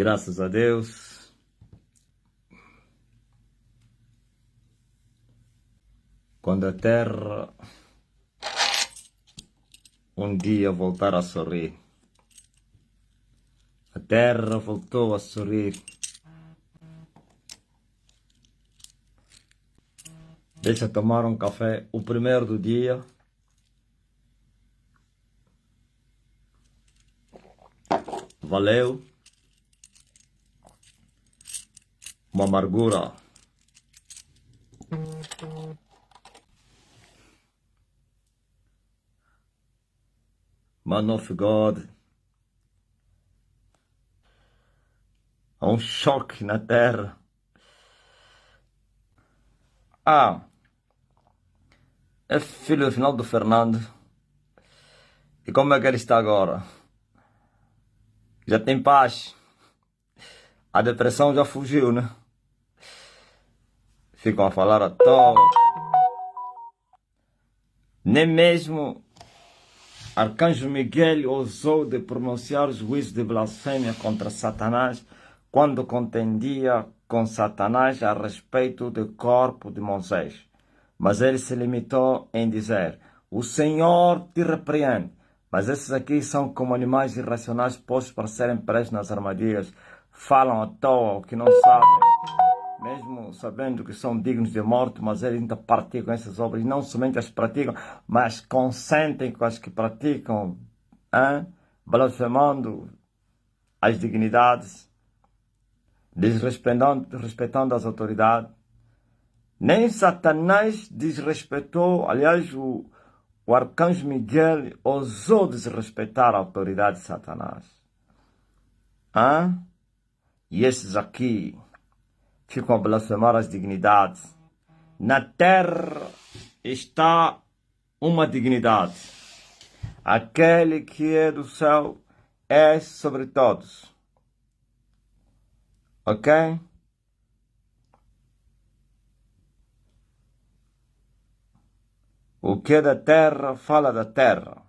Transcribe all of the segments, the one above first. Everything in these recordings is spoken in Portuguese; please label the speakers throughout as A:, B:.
A: Graças a Deus. Quando a terra um dia voltar a sorrir. A terra voltou a sorrir. Deixa tomar um café, o primeiro do dia. Valeu. Uma amargura. Man of God. Há um choque na terra. É filho do final do Fernando. E como é que ele está agora? Já tem paz. A depressão já fugiu, né? Ficam a falar à toa. Nem mesmo Arcanjo Miguel ousou de pronunciar o juízo de blasfêmia contra Satanás quando contendia com Satanás a respeito do corpo de Moisés. Mas ele se limitou em dizer: o Senhor te repreende. Mas esses aqui são como animais irracionais postos para serem presos nas armadilhas. Falam à toa o que não sabem, mesmo sabendo que são dignos de morte, mas eles ainda praticam essas obras. E não somente as praticam, mas consentem com as que praticam, blasfemando as dignidades, desrespeitando as autoridades. Nem Satanás desrespeitou, aliás, o arcanjo Miguel ousou desrespeitar a autoridade de Satanás. E esses aqui ficam a blasfemar as dignidades. Na terra está uma dignidade. Aquele que é do céu é sobre todos. Ok? O que é da terra, fala da terra.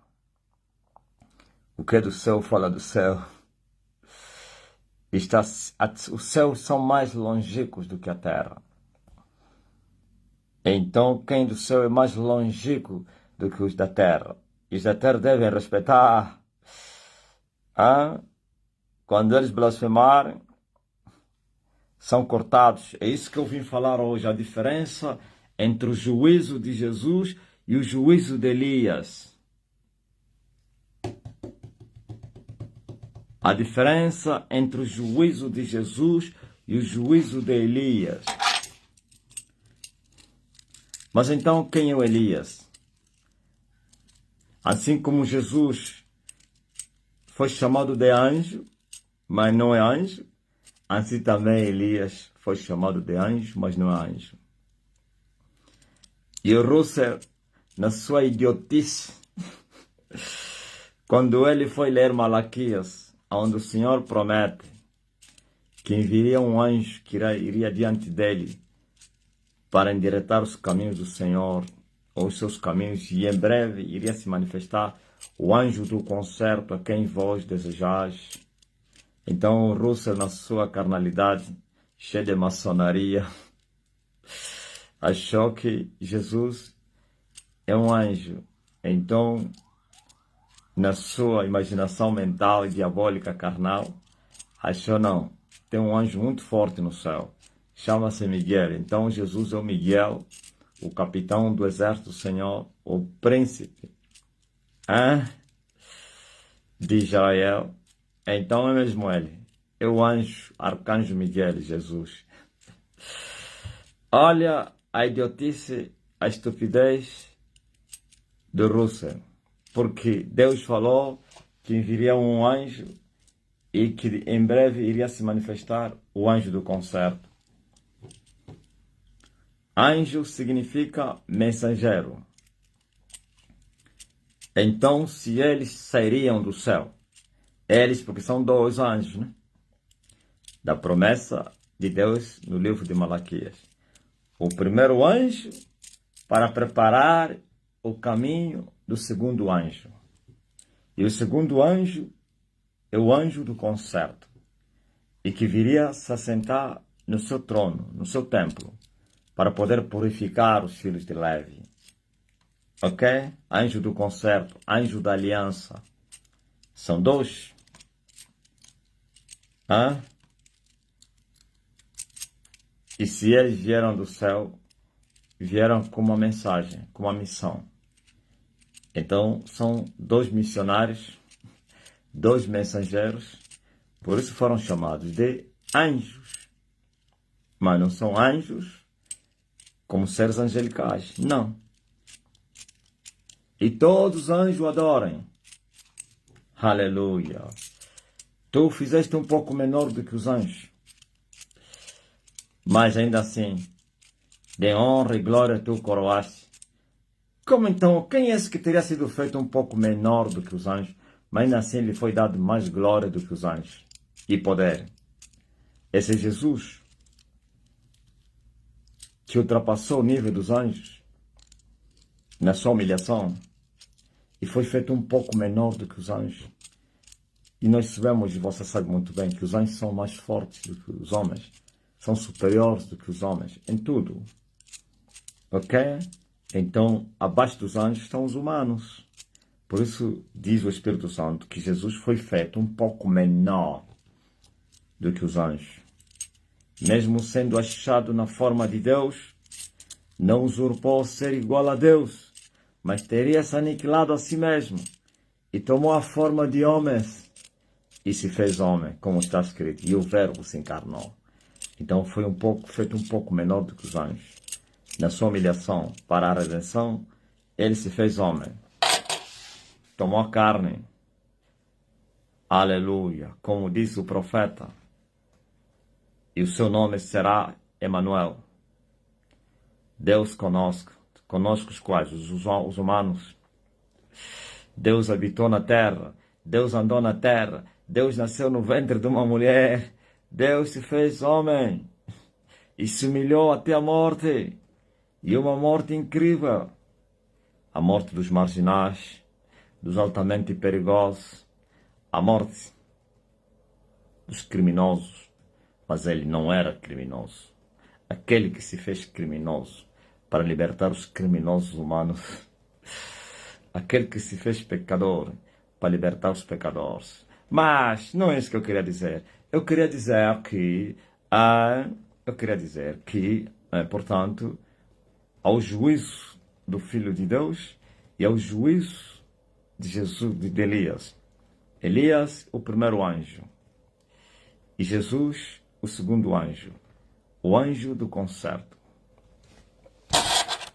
A: O que é do céu, fala do céu. Os céus são mais longínquos do que a terra. Então, quem do céu é mais longínquo do que os da terra? Os da terra devem respeitar. Quando eles blasfemarem, são cortados. É isso que eu vim falar hoje. A diferença entre o juízo de Jesus e o juízo de Elias. A diferença entre o juízo de Jesus e o juízo de Elias. Mas então, quem é o Elias? Assim como Jesus foi chamado de anjo, mas não é anjo, assim também Elias foi chamado de anjo, mas não é anjo. E o Russell, na sua idiotice, quando ele foi ler Malaquias, onde o Senhor promete que enviaria um anjo que iria diante dele para endireitar os caminhos do Senhor, ou os seus caminhos, e em breve iria se manifestar o anjo do concerto a quem vós desejais. Então o Russell, na sua carnalidade, cheia de maçonaria, achou que Jesus é um anjo. Então, na sua imaginação mental e diabólica carnal, achou não, tem um anjo muito forte no céu, chama-se Miguel. Então Jesus é o Miguel, o capitão do exército do Senhor, o príncipe de Israel. Então é mesmo ele, é o anjo, arcanjo Miguel, Jesus. Olha a idiotice, a estupidez do Russell. Porque Deus falou que enviaria um anjo e que em breve iria se manifestar o anjo do concerto. Anjo significa mensageiro. Então, se eles sairiam do céu, eles, porque são dois anjos, né? Da promessa de Deus no livro de Malaquias. O primeiro anjo para preparar o caminho do segundo anjo. E o segundo anjo é o anjo do concerto. e que viria se assentar no seu trono, no seu templo, para poder purificar os filhos de Levi. Ok? Anjo do concerto, anjo da aliança. São dois. Hã? E se eles vieram do céu, vieram com uma mensagem, com uma missão. Então, são dois missionários, dois mensageiros, por isso foram chamados de anjos. Mas não são anjos como seres angelicais, não. E todos os anjos adorem. Aleluia. Tu fizeste um pouco menor do que os anjos, mas ainda assim, de honra e glória tu coroaste. Como então, quem é esse que teria sido feito um pouco menor do que os anjos, mas ainda assim lhe foi dado mais glória do que os anjos e poder? Esse é Jesus, que ultrapassou o nível dos anjos na sua humilhação e foi feito um pouco menor do que os anjos. E nós sabemos, e você sabe muito bem, que os anjos são mais fortes do que os homens, são superiores do que os homens em tudo. Ok? Então, abaixo dos anjos estão os humanos. Por isso, diz o Espírito Santo que Jesus foi feito um pouco menor do que os anjos. Mesmo sendo achado na forma de Deus, não usurpou ser igual a Deus, mas teria se aniquilado a si mesmo e tomou a forma de homens e se fez homem, como está escrito, e o Verbo se encarnou. Então foi feito um pouco menor do que os anjos. Na sua humilhação para a redenção, ele se fez homem. Tomou a carne. Aleluia. Como disse o profeta. E o seu nome será Emanuel. Deus conosco. Conosco os quais? Os humanos. Deus habitou na terra. Deus andou na terra. Deus nasceu no ventre de uma mulher. Deus se fez homem. E se humilhou até a morte. E uma morte incrível. A morte dos marginais, dos altamente perigosos. A morte dos criminosos. Mas ele não era criminoso. Aquele que se fez criminoso para libertar os criminosos humanos. Aquele que se fez pecador para libertar os pecadores. Mas não é isso que eu queria dizer. Eu queria dizer que, portanto, ao juízo do Filho de Deus e ao juízo de Jesus, de Elias. Elias, o primeiro anjo. E Jesus, o segundo anjo. O anjo do concerto.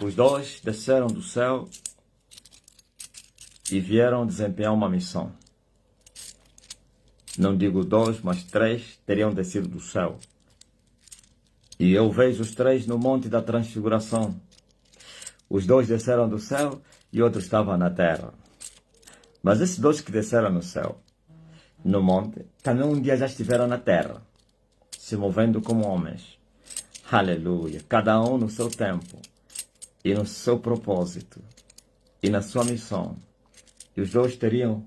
A: Os dois desceram do céu e vieram desempenhar uma missão. Não digo dois, mas três teriam descido do céu. E eu vejo os três no Monte da Transfiguração. Os dois desceram do céu e outro estava na terra. Mas esses dois que desceram no céu, no monte, também um dia já estiveram na terra, se movendo como homens. Aleluia. Cada um no seu tempo, e no seu propósito, e na sua missão. E os dois teriam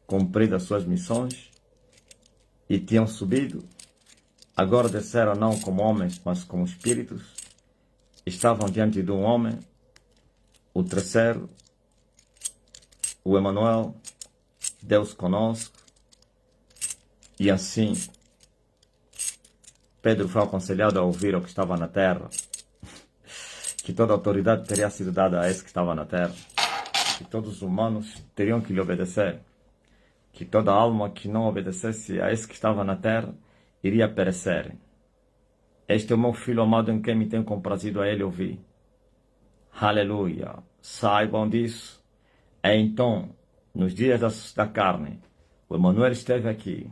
A: cumprido as suas missões e tinham subido. Agora desceram não como homens, mas como espíritos. Estavam diante de um homem, o terceiro, o Emanuel, Deus conosco. E assim, Pedro foi aconselhado a ouvir o que estava na terra, que toda a autoridade teria sido dada a esse que estava na terra, que todos os humanos teriam que lhe obedecer, que toda alma que não obedecesse a esse que estava na terra iria perecer. Este é o meu filho amado em quem me tenho comprazido, a ele ouvir. Aleluia. Saibam disso. Então, nos dias da carne, o Emanuel esteve aqui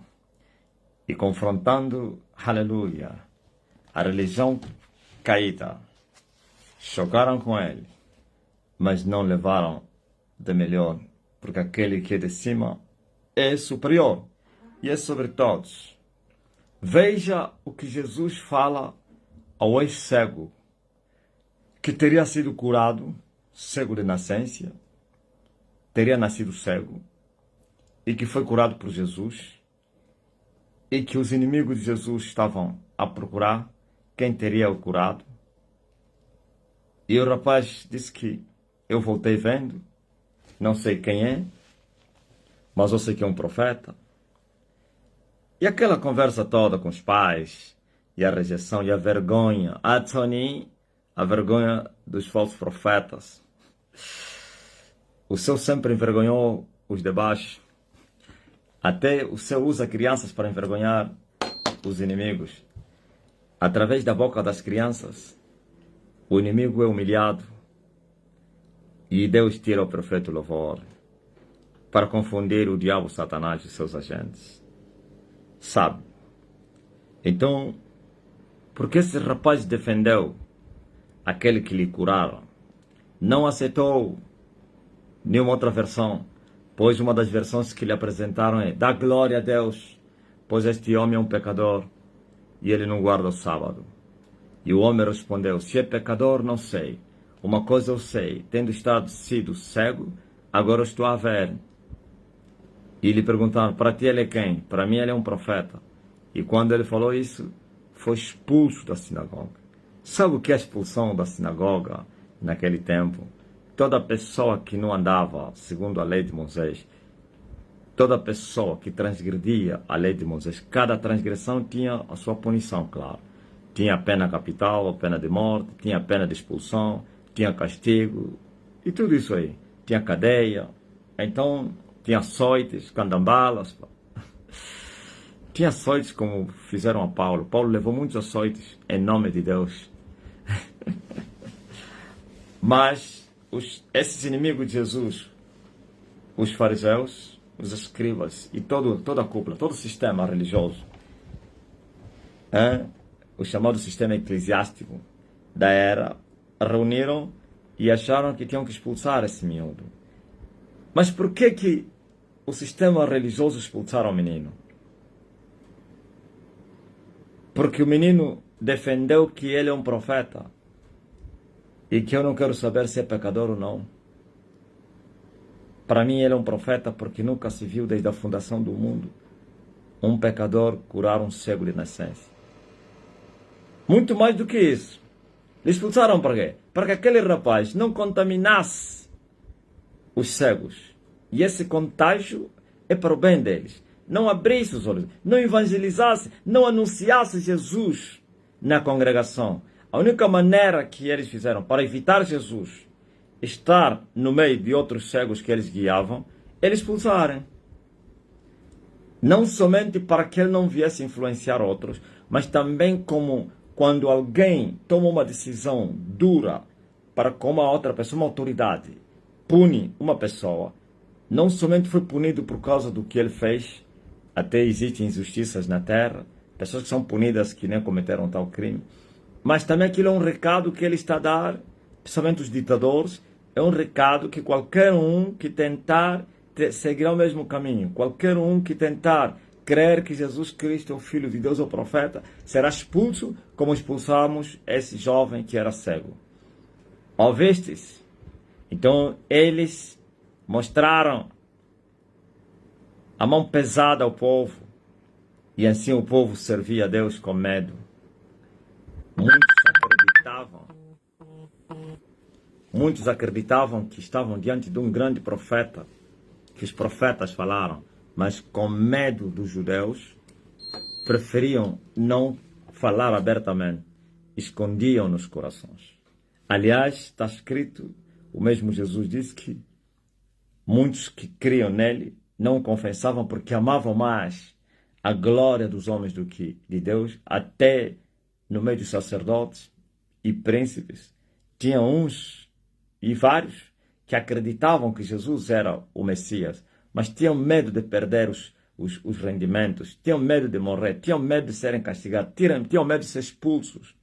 A: e confrontando, aleluia, a religião caída. Chocaram com ele, mas não levaram de melhor, porque aquele que é de cima é superior e é sobre todos. Veja o que Jesus fala ao ex-cego, que teria sido curado, cego de nascença, teria nascido cego, e que foi curado por Jesus, e que os inimigos de Jesus estavam a procurar quem teria o curado. E o rapaz disse que eu voltei vendo, não sei quem é, mas eu sei que é um profeta. E aquela conversa toda com os pais, e a rejeição, e a vergonha, a vergonha dos falsos profetas. O céu sempre envergonhou os de baixo. Até o céu usa crianças para envergonhar os inimigos. Através da boca das crianças, o inimigo é humilhado. E Deus tira o perfeito louvor para confundir o diabo, Satanás e seus agentes. Sabe? Então, porque esse rapaz defendeu aquele que lhe curaram, não aceitou nenhuma outra versão, pois uma das versões que lhe apresentaram é: dá glória a Deus, pois este homem é um pecador e ele não guarda o sábado. E o homem respondeu: se é pecador, não sei. Uma coisa eu sei, tendo sido cego, agora estou a ver. E lhe perguntaram: para ti ele é quem? Para mim ele é um profeta. E quando ele falou isso, foi expulso da sinagoga. Sabe o que é a expulsão da sinagoga naquele tempo? Toda pessoa que não andava segundo a lei de Moisés, toda pessoa que transgredia a lei de Moisés, cada transgressão tinha a sua punição, claro. Tinha a pena capital, a pena de morte, tinha a pena de expulsão, tinha castigo e tudo isso aí. Tinha cadeia, então tinha açoites, candambalas. Tinha açoites como fizeram a Paulo. Paulo levou muitos açoites em nome de Deus. Mas esses inimigos de Jesus, os fariseus, os escribas e toda a cúpula, todo o sistema religioso, o chamado sistema eclesiástico da era, reuniram e acharam que tinham que expulsar esse miúdo. Mas por que o sistema religioso expulsaram o menino? Porque o menino defendeu que ele é um profeta e que eu não quero saber se é pecador ou não. Para mim ele é um profeta porque nunca se viu desde a fundação do mundo um pecador curar um cego de nascença. Muito mais do que isso. Lhe expulsaram para quê? Para que aquele rapaz não contaminasse os cegos. E esse contágio é para o bem deles. Não abrisse os olhos, não evangelizasse, não anunciasse Jesus na congregação. A única maneira que eles fizeram para evitar Jesus estar no meio de outros cegos que eles guiavam, eles expulsarem. Não somente para que ele não viesse influenciar outros, mas também como quando alguém toma uma decisão dura para com uma outra pessoa, uma autoridade, pune uma pessoa, não somente foi punido por causa do que ele fez, até existem injustiças na terra, pessoas que são punidas que nem cometeram tal crime, mas também aquilo é um recado que ele está a dar, principalmente os ditadores, é um recado que qualquer um que tentar seguirá o mesmo caminho, qualquer um que tentar crer que Jesus Cristo é o Filho de Deus, ou profeta, será expulso, como expulsamos esse jovem que era cego. Ouvistes? Então eles mostraram a mão pesada ao povo, e assim o povo servia a Deus com medo. Muitos acreditavam que estavam diante de um grande profeta, que os profetas falaram, mas com medo dos judeus, preferiam não falar abertamente, escondiam nos corações. Aliás, está escrito, o mesmo Jesus disse que muitos que criam nele não o confessavam porque amavam mais a glória dos homens do que de Deus. Até no meio dos sacerdotes e príncipes, tinha uns e vários que acreditavam que Jesus era o Messias, mas tinham medo de perder os rendimentos, tinham medo de morrer, tinham medo de serem castigados, tinham medo de ser expulsos.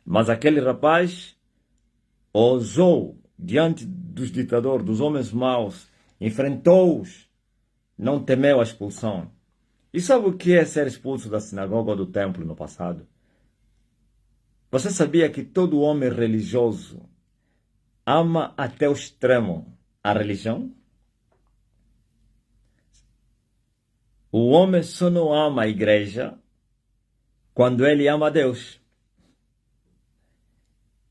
A: Mas aquele rapaz ousou diante dos ditadores, dos homens maus, enfrentou-os, não temeu a expulsão. E sabe o que é ser expulso da sinagoga ou do templo no passado? Você sabia que todo homem religioso ama até o extremo a religião? O homem só não ama a igreja quando ele ama a Deus.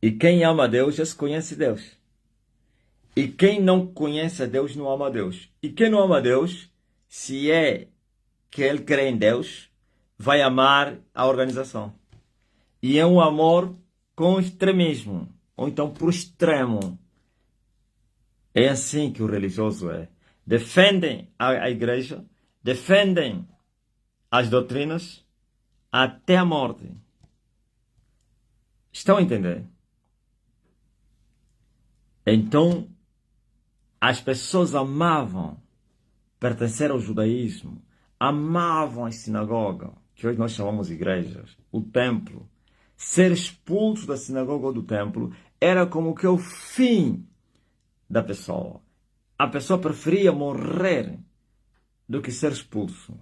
A: E quem ama a Deus já se conhece Deus. E quem não conhece a Deus não ama a Deus. E quem não ama a Deus, se é que ele crê em Deus, vai amar a organização. E é um amor com extremismo, ou então por extremo. É assim que o religioso é. Defendem a igreja, defendem as doutrinas até a morte. Estão a entender? Então, as pessoas amavam pertencer ao judaísmo, amavam a sinagoga, que hoje nós chamamos igrejas, o templo. Ser expulso da sinagoga ou do templo era como que o fim da pessoa. A pessoa preferia morrer do que ser expulso.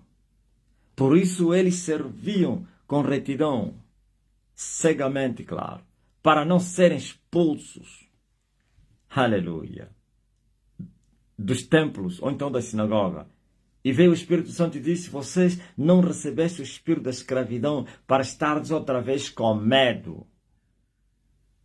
A: Por isso eles serviam com retidão, cegamente, claro, para não serem expulsos. Aleluia. Dos templos, ou então da sinagoga. E veio o Espírito Santo e disse: vocês não recebeste o espírito da escravidão para estardes outra vez com medo.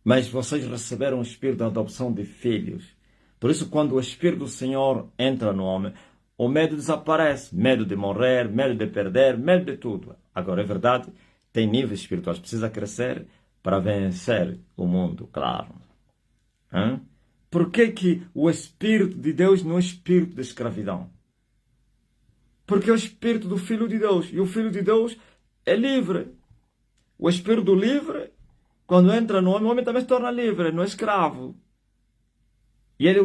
A: Mas vocês receberam o espírito da adopção de filhos. Por isso, quando o Espírito do Senhor entra no homem, o medo desaparece. Medo de morrer, medo de perder, medo de tudo. Agora, é verdade, tem níveis espirituais. Precisa crescer para vencer o mundo, claro. Por que o Espírito de Deus não é espírito de escravidão? Porque é o Espírito do Filho de Deus. E o Filho de Deus é livre. O Espírito livre, quando entra no homem, o homem também se torna livre, não é escravo. E ele,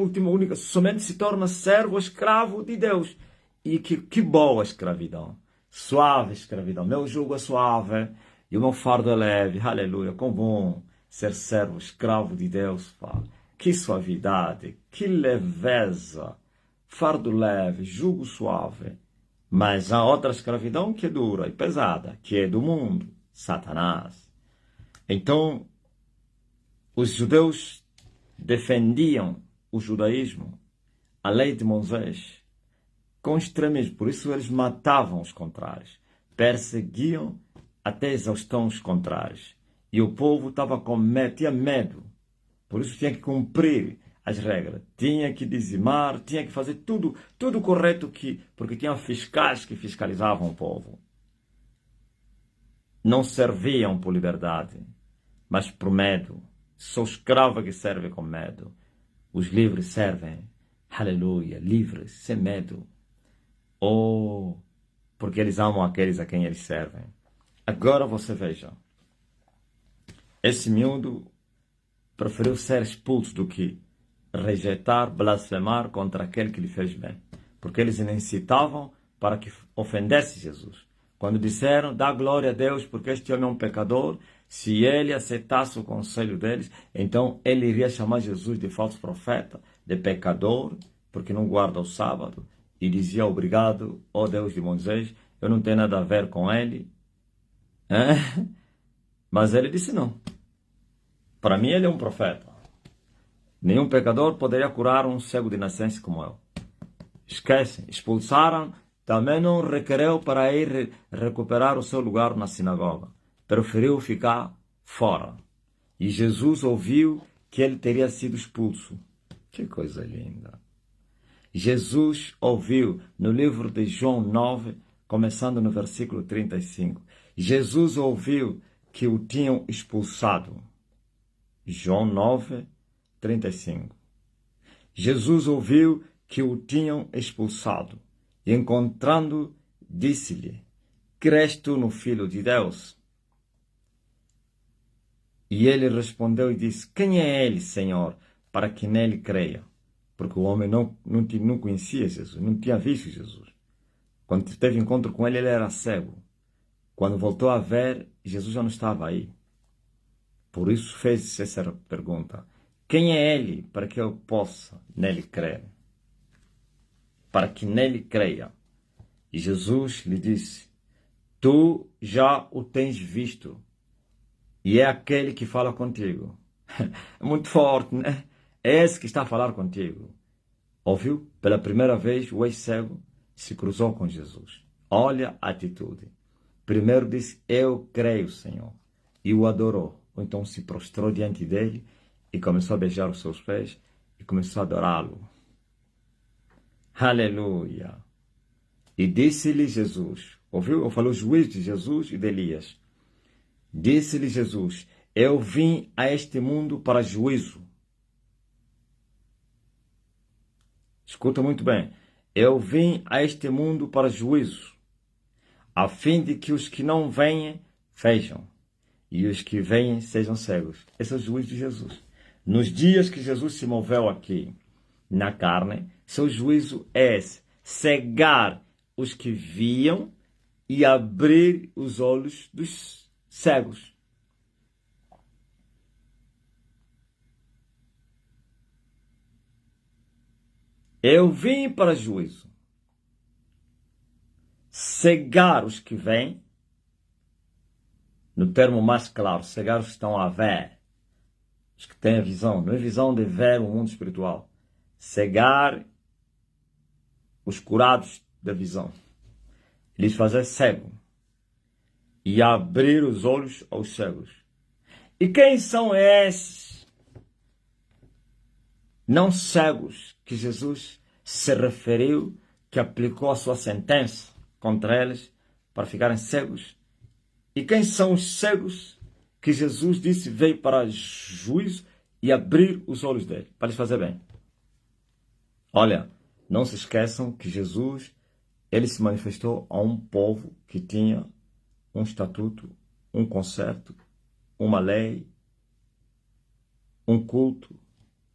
A: somente se torna servo ou escravo de Deus. E que boa escravidão. Suave escravidão. Meu jugo é suave e o meu fardo é leve. Aleluia. Como bom ser servo, escravo de Deus. Pá. Que suavidade, que leveza. Fardo leve, jugo suave. Mas há outra escravidão que é dura e pesada, que é do mundo, Satanás. Então, os judeus defendiam o judaísmo, a lei de Moisés, com extremismo. Por isso eles matavam os contrários, perseguiam até exaustão os contrários. E o povo estava com medo, tinha medo. Por isso tinha que cumprir as regras. Tinha que dizimar, tinha que fazer tudo correto, porque tinha fiscais que fiscalizavam o povo. Não serviam por liberdade, mas por medo. Sou escravo que serve com medo. Os livres servem, aleluia, livres, sem medo. Oh, porque eles amam aqueles a quem eles servem. Agora você veja. Esse miúdo preferiu ser expulso do que rejeitar, blasfemar contra aquele que lhe fez bem. Porque eles incitavam para que ofendesse Jesus. Quando disseram, dá glória a Deus porque este homem é um pecador, se ele aceitasse o conselho deles, então ele iria chamar Jesus de falso profeta, de pecador, porque não guarda o sábado, e dizia, obrigado, ó Deus de Moisés, eu não tenho nada a ver com ele. Mas ele disse não. Para mim ele é um profeta. Nenhum pecador poderia curar um cego de nascença como eu. Esquecem, expulsaram, também não requereu para ir recuperar o seu lugar na sinagoga. Preferiu ficar fora. E Jesus ouviu que ele teria sido expulso. Que coisa linda. Jesus ouviu no livro de João 9, começando no versículo 35. Jesus ouviu que o tinham expulsado. João 9, 35. Jesus ouviu que o tinham expulsado. E encontrando, disse-lhe, crês tu no Filho de Deus? E ele respondeu e disse, quem é ele, Senhor, para que nele creia? Porque o homem não conhecia Jesus, não tinha visto Jesus. Quando teve encontro com ele, ele era cego. Quando voltou a ver, Jesus já não estava aí. Por isso fez essa pergunta. Quem é ele para que eu possa nele crer? Para que nele creia. E Jesus lhe disse, tu já o tens visto. E é aquele que fala contigo. É muito forte, né? É esse que está a falar contigo. Ouviu? Pela primeira vez, o ex-cego se cruzou com Jesus. Olha a atitude. Primeiro disse, eu creio, Senhor. E o adorou. Ou então se prostrou diante dele e começou a beijar os seus pés e começou a adorá-lo. Aleluia. E disse-lhe Jesus, ouviu? Eu falei o juízo de Jesus e de Elias. Disse-lhe Jesus, eu vim a este mundo para juízo. Escuta muito bem. Eu vim a este mundo para juízo, a fim de que os que não vêm, vejam, e os que vêm sejam cegos. Esse é o juízo de Jesus. Nos dias que Jesus se moveu aqui, na carne, seu juízo é cegar os que viam e abrir os olhos dos cegos. Eu vim para juízo. Cegar os que vêm, no termo mais claro, cegar os que estão a ver, os que têm a visão, não é visão de ver o mundo espiritual. Cegar os curados da visão. Lhes fazer cego. E abrir os olhos aos cegos. E quem são esses não cegos que Jesus se referiu, que aplicou a sua sentença contra eles para ficarem cegos? E quem são os cegos que Jesus disse veio para juízo e abrir os olhos dele, para lhes fazer bem? Olha, não se esqueçam que Jesus, ele se manifestou a um povo que tinha um estatuto, um concerto, uma lei, um culto,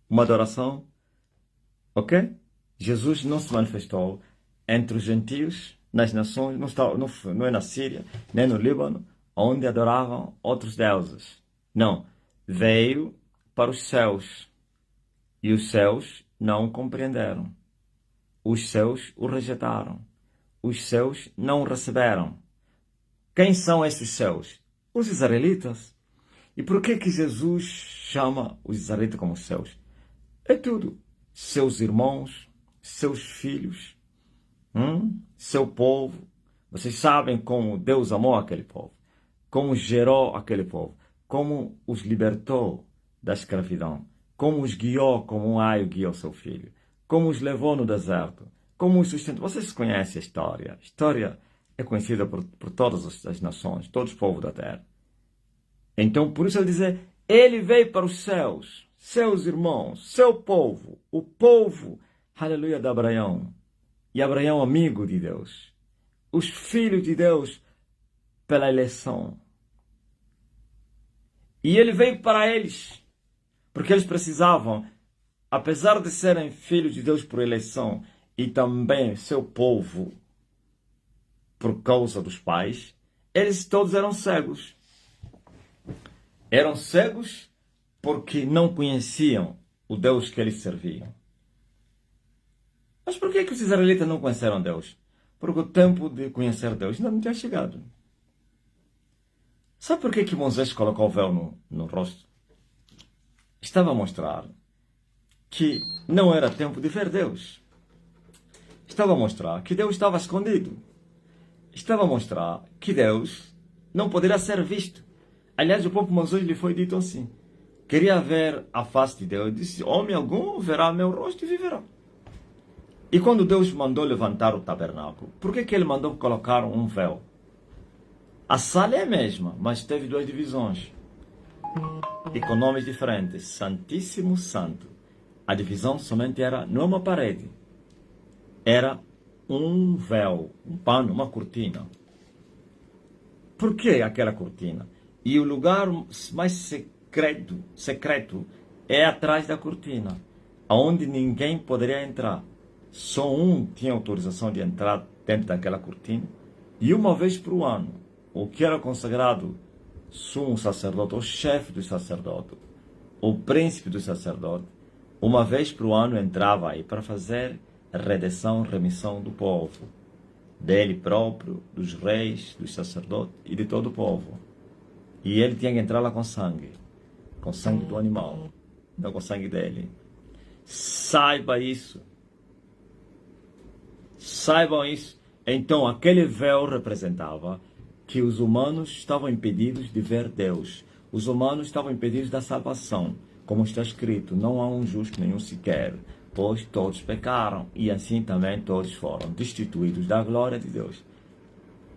A: uma adoração, ok? Jesus não se manifestou entre os gentios, nas nações, não é na Síria, nem no Líbano, onde adoravam outros deuses. Não, veio para os céus, e os céus não o compreenderam. Os céus o rejeitaram. Os céus não o receberam. Quem são esses céus? Os israelitas. E por que Jesus chama os israelitas como céus? É tudo. Seus irmãos, seus filhos, seu povo. Vocês sabem como Deus amou aquele povo, como gerou aquele povo, como os libertou da escravidão, como os guiou como um aio guia o seu filho, como os levou no deserto, como os sustentou. Vocês conhecem a história. A história é conhecida por todas as nações, todos os povos da terra. Então, por isso ele diz, ele veio para os céus, seus irmãos, seu povo, o povo, aleluia, de Abraão. E Abraão, amigo de Deus. Os filhos de Deus pela eleição. E ele veio para eles, porque eles precisavam, apesar de serem filhos de Deus por eleição, e também seu povo por causa dos pais, eles todos eram cegos. Eram cegos porque não conheciam o Deus que eles serviam. Mas por que os israelitas não conheceram Deus? Porque o tempo de conhecer Deus ainda não tinha chegado. Sabe por que Moisés colocou o véu no rosto? Estava a mostrar que não era tempo de ver Deus. Estava a mostrar que Deus estava escondido. Estava a mostrar que Deus não poderia ser visto. Aliás, o próprio Moisés lhe foi dito assim. Queria ver a face de Deus. Disse, homem algum verá meu rosto e viverá. E quando Deus mandou levantar o tabernáculo, por que ele mandou colocar um véu? A sala é a mesma, mas teve duas divisões. E com nomes diferentes. Santíssimo Santo. A divisão somente era, não uma parede. Era um véu, um pano, uma cortina. Por que aquela cortina? E o lugar mais secreto é atrás da cortina, onde ninguém poderia entrar. Só um tinha autorização de entrar dentro daquela cortina. E uma vez por ano, o que era consagrado sumo sacerdote, o chefe do sacerdote, o príncipe do sacerdote, uma vez por ano entrava aí para fazer redenção, remissão do povo, dele próprio, dos reis, dos sacerdotes e de todo o povo. E ele tinha que entrar lá com sangue do animal, não com sangue dele. Saiba isso. Saibam isso. Então, aquele véu representava que os humanos estavam impedidos de ver Deus. Os humanos estavam impedidos da salvação. Como está escrito, não há um justo nenhum sequer, pois todos pecaram e assim também todos foram destituídos da glória de Deus.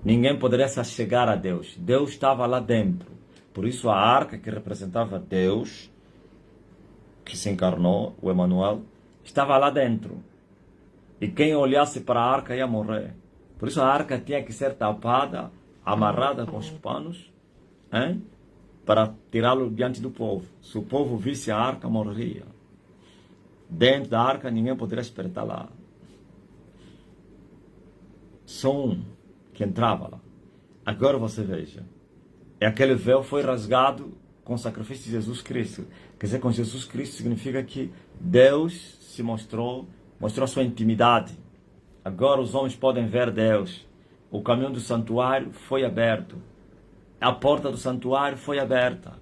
A: Ninguém poderia se chegar a Deus. Deus estava lá dentro. Por isso a arca que representava Deus, que se encarnou, o Emanuel, estava lá dentro. E quem olhasse para a arca ia morrer. Por isso a arca tinha que ser tapada, amarrada com os panos, hein? Para tirá-lo diante do povo. Se o povo visse a arca, morreria. Dentro da arca ninguém poderia espertar lá. Só um que entrava lá. Agora você veja. Aquele véu foi rasgado com o sacrifício de Jesus Cristo. Quer dizer, com Jesus Cristo significa que Deus se mostrou a sua intimidade. Agora os homens podem ver Deus. O caminho do santuário foi aberto. A porta do santuário foi aberta.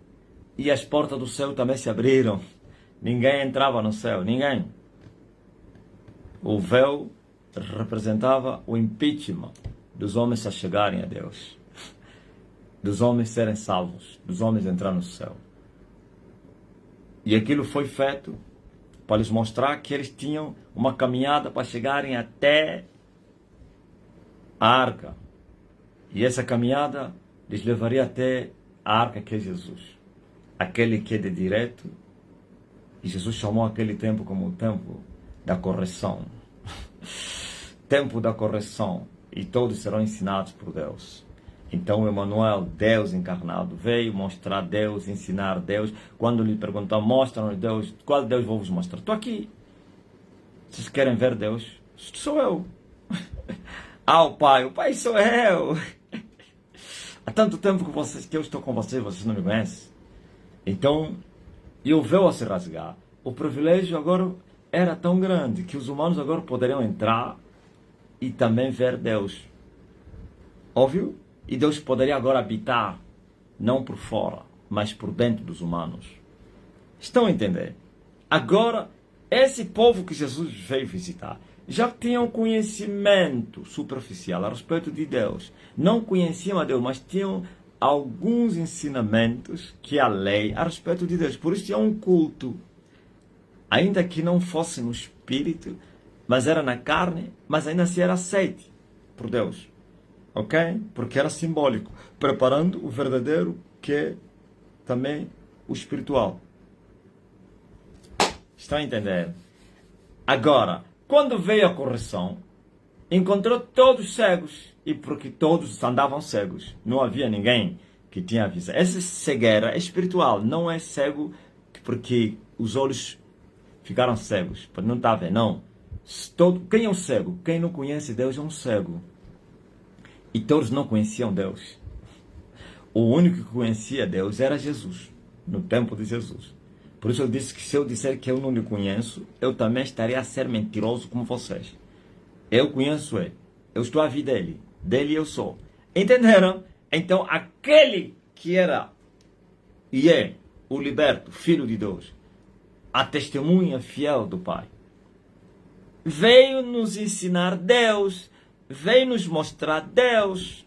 A: E as portas do céu também se abriram. Ninguém entrava no céu, ninguém. O véu representava o impeachment dos homens a chegarem a Deus. Dos homens serem salvos, dos homens entrar no céu. E aquilo foi feito para lhes mostrar que eles tinham uma caminhada para chegarem até a arca. E essa caminhada lhes levaria até a arca que é Jesus. Aquele que é de direito. E Jesus chamou aquele tempo como o tempo da correção. Tempo da correção. E todos serão ensinados por Deus. Então o Emanuel, Deus encarnado, veio mostrar Deus, ensinar Deus. Quando lhe perguntou, mostra-nos Deus, qual Deus vou vos mostrar? Estou aqui. Vocês querem ver Deus? Sou eu. O Pai sou eu. Há tanto tempo que eu estou com vocês não me conhecem. Então, e o véu a se rasgar. O privilégio agora era tão grande que os humanos agora poderiam entrar e também ver Deus. Óbvio? E Deus poderia agora habitar, não por fora, mas por dentro dos humanos. Estão a entender? Agora, esse povo que Jesus veio visitar, já tinham conhecimento superficial a respeito de Deus. Não conheciam a Deus, mas tinham alguns ensinamentos que a lei a respeito de Deus. Por isso tinha um culto. Ainda que não fosse no espírito, mas era na carne, mas ainda assim era aceite por Deus. Ok? Porque era simbólico. Preparando o verdadeiro, que é também o espiritual. Estão a entender? Agora, quando veio a correção, encontrou todos cegos. E porque todos andavam cegos. Não havia ninguém que tinha visão. Essa cegueira é espiritual. Não é cego porque os olhos ficaram cegos. Porque não está vendo. Não. Quem é um cego? Quem não conhece Deus é um cego. E todos não conheciam Deus. O único que conhecia Deus era Jesus. No tempo de Jesus. Por isso eu disse que se eu disser que eu não lhe conheço, eu também estaria a ser mentiroso como vocês. Eu conheço Ele. Eu estou a vida dele. Dele eu sou. Entenderam? Então aquele que era e é o liberto, Filho de Deus, a testemunha fiel do Pai, veio nos ensinar Deus, veio nos mostrar Deus.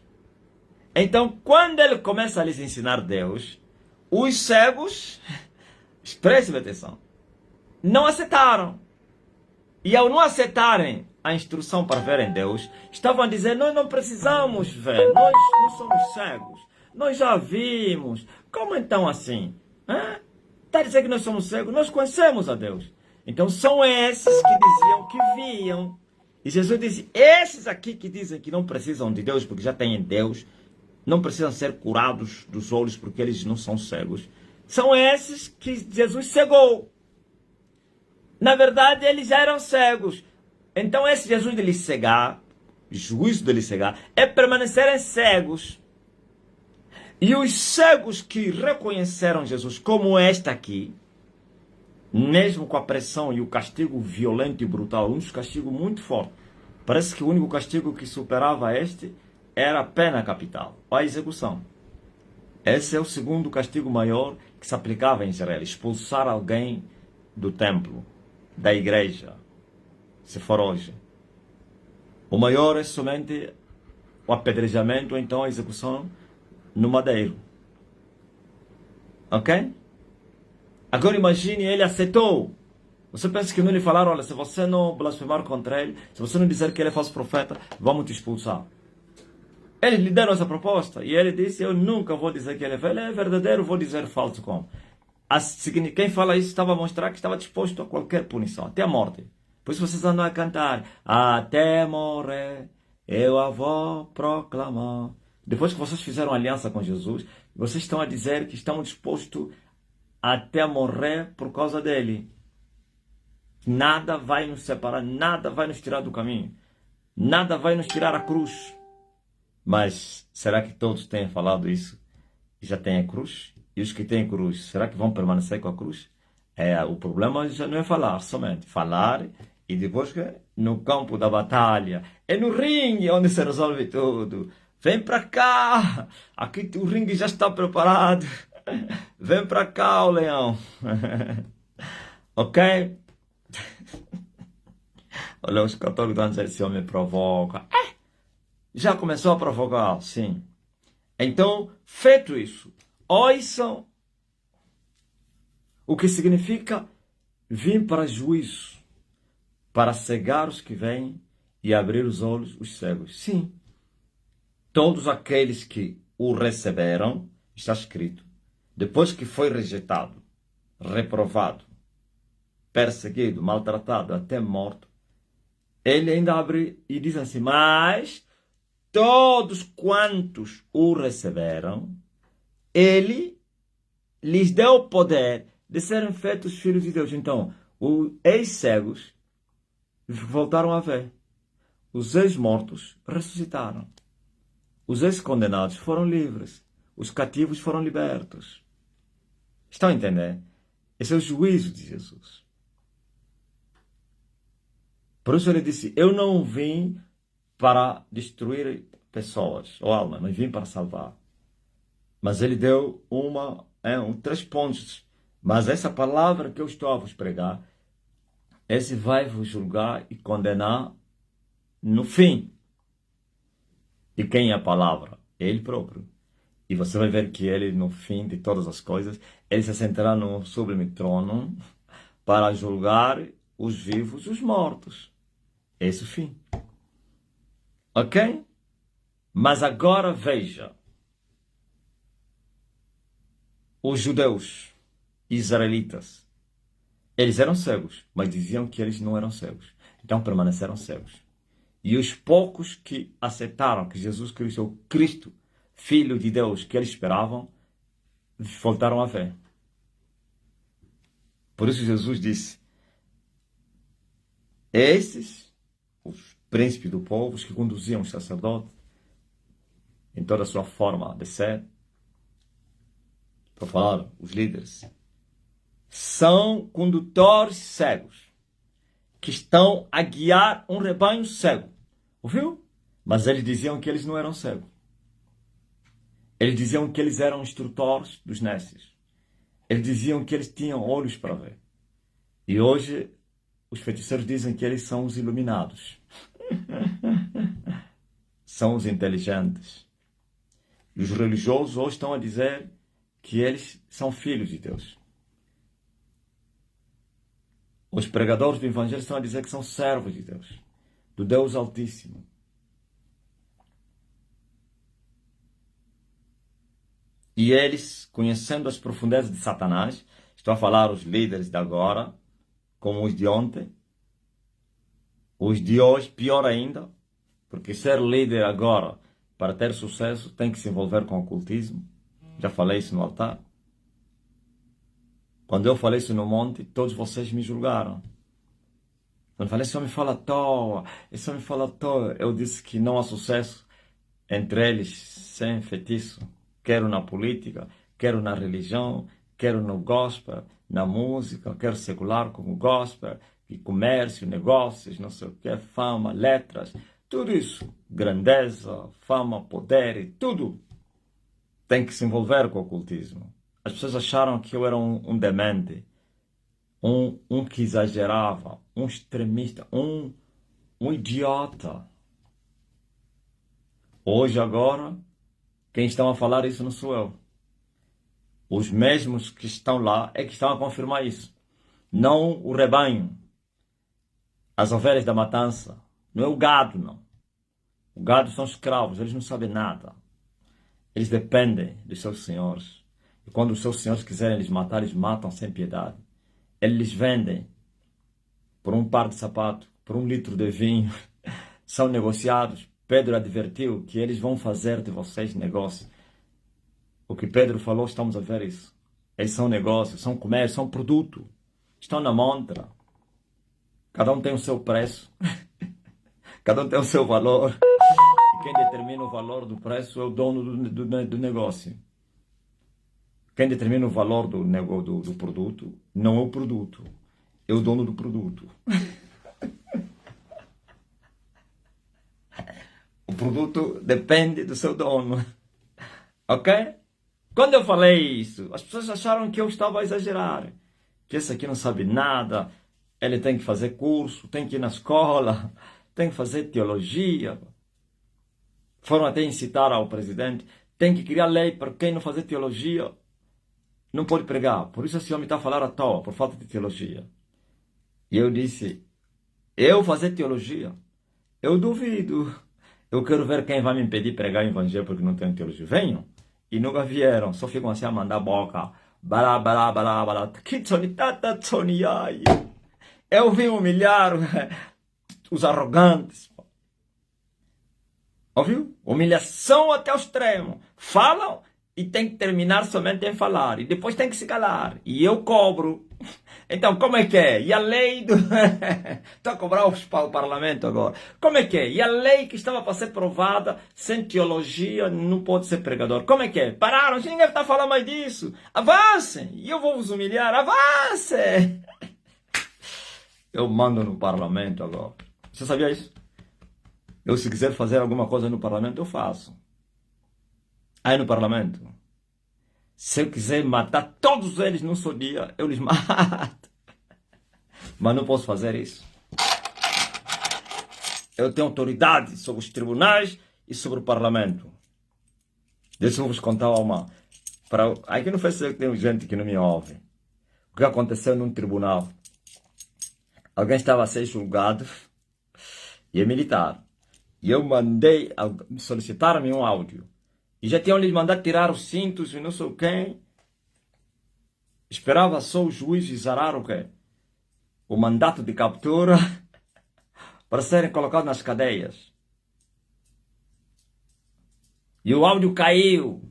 A: Então quando ele começa a lhes ensinar Deus, os cegos, prestem atenção, não aceitaram. E ao não aceitarem a instrução para verem Deus, estavam a dizer, nós não precisamos ver, nós não somos cegos, nós já vimos. Como então assim? Está a dizer que nós somos cegos? Nós conhecemos a Deus. Então são esses que diziam que viam. E Jesus disse, esses aqui que dizem que não precisam de Deus porque já têm Deus, não precisam ser curados dos olhos porque eles não são cegos, são esses que Jesus cegou. Na verdade, eles já eram cegos. Então, esse Jesus de lhes cegar, juízo de lhes cegar, é permanecerem cegos. E os cegos que reconheceram Jesus como este aqui, mesmo com a pressão e o castigo violento e brutal, um castigo muito forte, parece que o único castigo que superava este era a pena capital, a execução. Esse é o segundo castigo maior que se aplicava em Israel, expulsar alguém do templo, da igreja, se for hoje. O maior é somente o apedrejamento ou então a execução no madeiro. Ok? Agora imagine, ele aceitou. Você pensa que não lhe falaram, olha, se você não blasfemar contra ele, se você não dizer que ele é falso profeta, vamos te expulsar. Eles lhe deram essa proposta e ele disse, eu nunca vou dizer que ele é verdadeiro, vou dizer falso como. Quem fala isso estava a mostrar que estava disposto a qualquer punição, até a morte. Por isso vocês andam a cantar, até morrer, eu a vou proclamar. Depois que vocês fizeram aliança com Jesus, vocês estão a dizer que estão dispostos até morrer por causa dele. Nada vai nos separar, nada vai nos tirar do caminho, nada vai nos tirar a cruz. Mas será que todos têm falado isso e já têm a cruz? E os que têm cruz, será que vão permanecer com a cruz? O problema já não é falar somente, falar e depois que no campo da batalha, é no ringue onde se resolve tudo. Vem para cá, aqui o ringue já está preparado. Vem para cá, o leão. Ok? Olha, os católicos estão dizendo, esse homem provoca. Já começou a provocar, sim. Então, feito isso, ouçam o que significa vir para juízo, para cegar os que vêm e abrir os olhos os cegos. Sim, todos aqueles que o receberam, está escrito, depois que foi rejeitado, reprovado, perseguido, maltratado, até morto, ele ainda abre e diz assim, mas todos quantos o receberam, ele lhes deu o poder de serem feitos filhos de Deus. Então, os ex-cegos voltaram a ver. Os ex-mortos ressuscitaram. Os ex-condenados foram livres. Os cativos foram libertos. Estão a entender? Esse é o juízo de Jesus. Por isso ele disse, eu não vim para destruir pessoas ou almas, mas vim para salvar. Mas ele deu 3 pontos. Mas essa palavra que eu estou a vos pregar, esse vai vos julgar e condenar no fim. E quem é a palavra? Ele próprio. E você vai ver que ele, no fim de todas as coisas, ele se sentará no sublime trono para julgar os vivos e os mortos. Esse é o fim. Ok? Mas agora veja. Os judeus, israelitas, eles eram cegos, mas diziam que eles não eram cegos. Então permaneceram cegos. E os poucos que aceitaram que Jesus Cristo é o Cristo, Filho de Deus, que eles esperavam, voltaram a ver. Por isso Jesus disse, esses, os príncipes do povo, os que conduziam os sacerdotes, em toda a sua forma de ser, para falar, os líderes, são condutores cegos, que estão a guiar um rebanho cego. Ouviu? Mas eles diziam que eles não eram cegos. Eles diziam que eles eram instrutores dos nécios. Eles diziam que eles tinham olhos para ver. E hoje, os feiticeiros dizem que eles são os iluminados. São os inteligentes. E os religiosos hoje estão a dizer que eles são filhos de Deus. Os pregadores do Evangelho estão a dizer que são servos de Deus, do Deus Altíssimo. E eles, conhecendo as profundezas de Satanás, estou a falar os líderes de agora, como os de ontem, os de hoje, pior ainda, porque ser líder agora, para ter sucesso, tem que se envolver com o ocultismo. Já falei isso no altar. Quando eu falei isso no monte, todos vocês me julgaram. Quando eu falei, esse homem fala à toa, esse homem fala à toa. Eu disse que não há sucesso entre eles sem feitiço. Quero na política, quero na religião, quero no gospel, na música, quero secular como gospel, e comércio, negócios, não sei o que, fama, letras, tudo isso. Grandeza, fama, poder, tudo tem que se envolver com o ocultismo. As pessoas acharam que eu era um demente, um que exagerava, um extremista, um idiota. Hoje, agora, quem estão a falar isso não sou eu. Os mesmos que estão lá é que estão a confirmar isso. Não o rebanho, as ovelhas da matança. Não é o gado, não. O gado são escravos, eles não sabem nada. Eles dependem dos seus senhores. E quando os seus senhores quiserem lhes matar, eles matam sem piedade. Eles lhes vendem por um par de sapatos, por um litro de vinho. São negociados. Pedro advertiu que eles vão fazer de vocês negócio. O que Pedro falou, estamos a ver isso. Eles são negócios, são comércio, são produto. Estão na montra. Cada um tem o seu preço. Cada um tem o seu valor. E quem determina o valor do preço é o dono do negócio. Quem determina o valor do produto não é o produto. É o dono do produto. O produto depende do seu dono. Ok? Quando eu falei isso, as pessoas acharam que eu estava a exagerar. Que esse aqui não sabe nada. Ele tem que fazer curso, tem que ir na escola, tem que fazer teologia. Foram até incitar ao presidente. Tem que criar lei para quem não fazer teologia não pode pregar. Por isso esse homem está a falar à toa, por falta de teologia. E eu disse, eu fazer teologia? Eu duvido. Eu quero ver quem vai me impedir de pregar o evangelho porque não tenho teologia. Venham. E nunca vieram, só ficam assim a mandar boca. Balá, balá, balá, balá. Eu vim humilhar os arrogantes. Ouviu? Humilhação até o extremo. Falam e tem que terminar somente em falar. E depois tem que se calar. E eu cobro. Então, como é que é? E a lei do... Estou a cobrar o parlamento agora. Como é que é? E a lei que estava para ser provada sem teologia não pode ser pregador. Como é que é? Pararam, ninguém está falando mais disso. Avancem. E eu vou vos humilhar. Avancem. Eu mando no parlamento agora. Você sabia isso? Eu, se quiser fazer alguma coisa no parlamento, eu faço. Aí no parlamento, se eu quiser matar todos eles num só dia, eu lhes mato. Mas não posso fazer isso. Eu tenho autoridade sobre os tribunais e sobre o parlamento. Deixa eu vos contar uma. Aqui no Facebook tem gente que não me ouve. O que aconteceu num tribunal? Alguém estava a ser julgado e é militar. E eu mandei, solicitaram-me um áudio. E já tinham lhes mandado tirar os cintos e não sei quem. Esperava só o juiz exarar o quê? O mandato de captura para serem colocados nas cadeias. E o áudio caiu.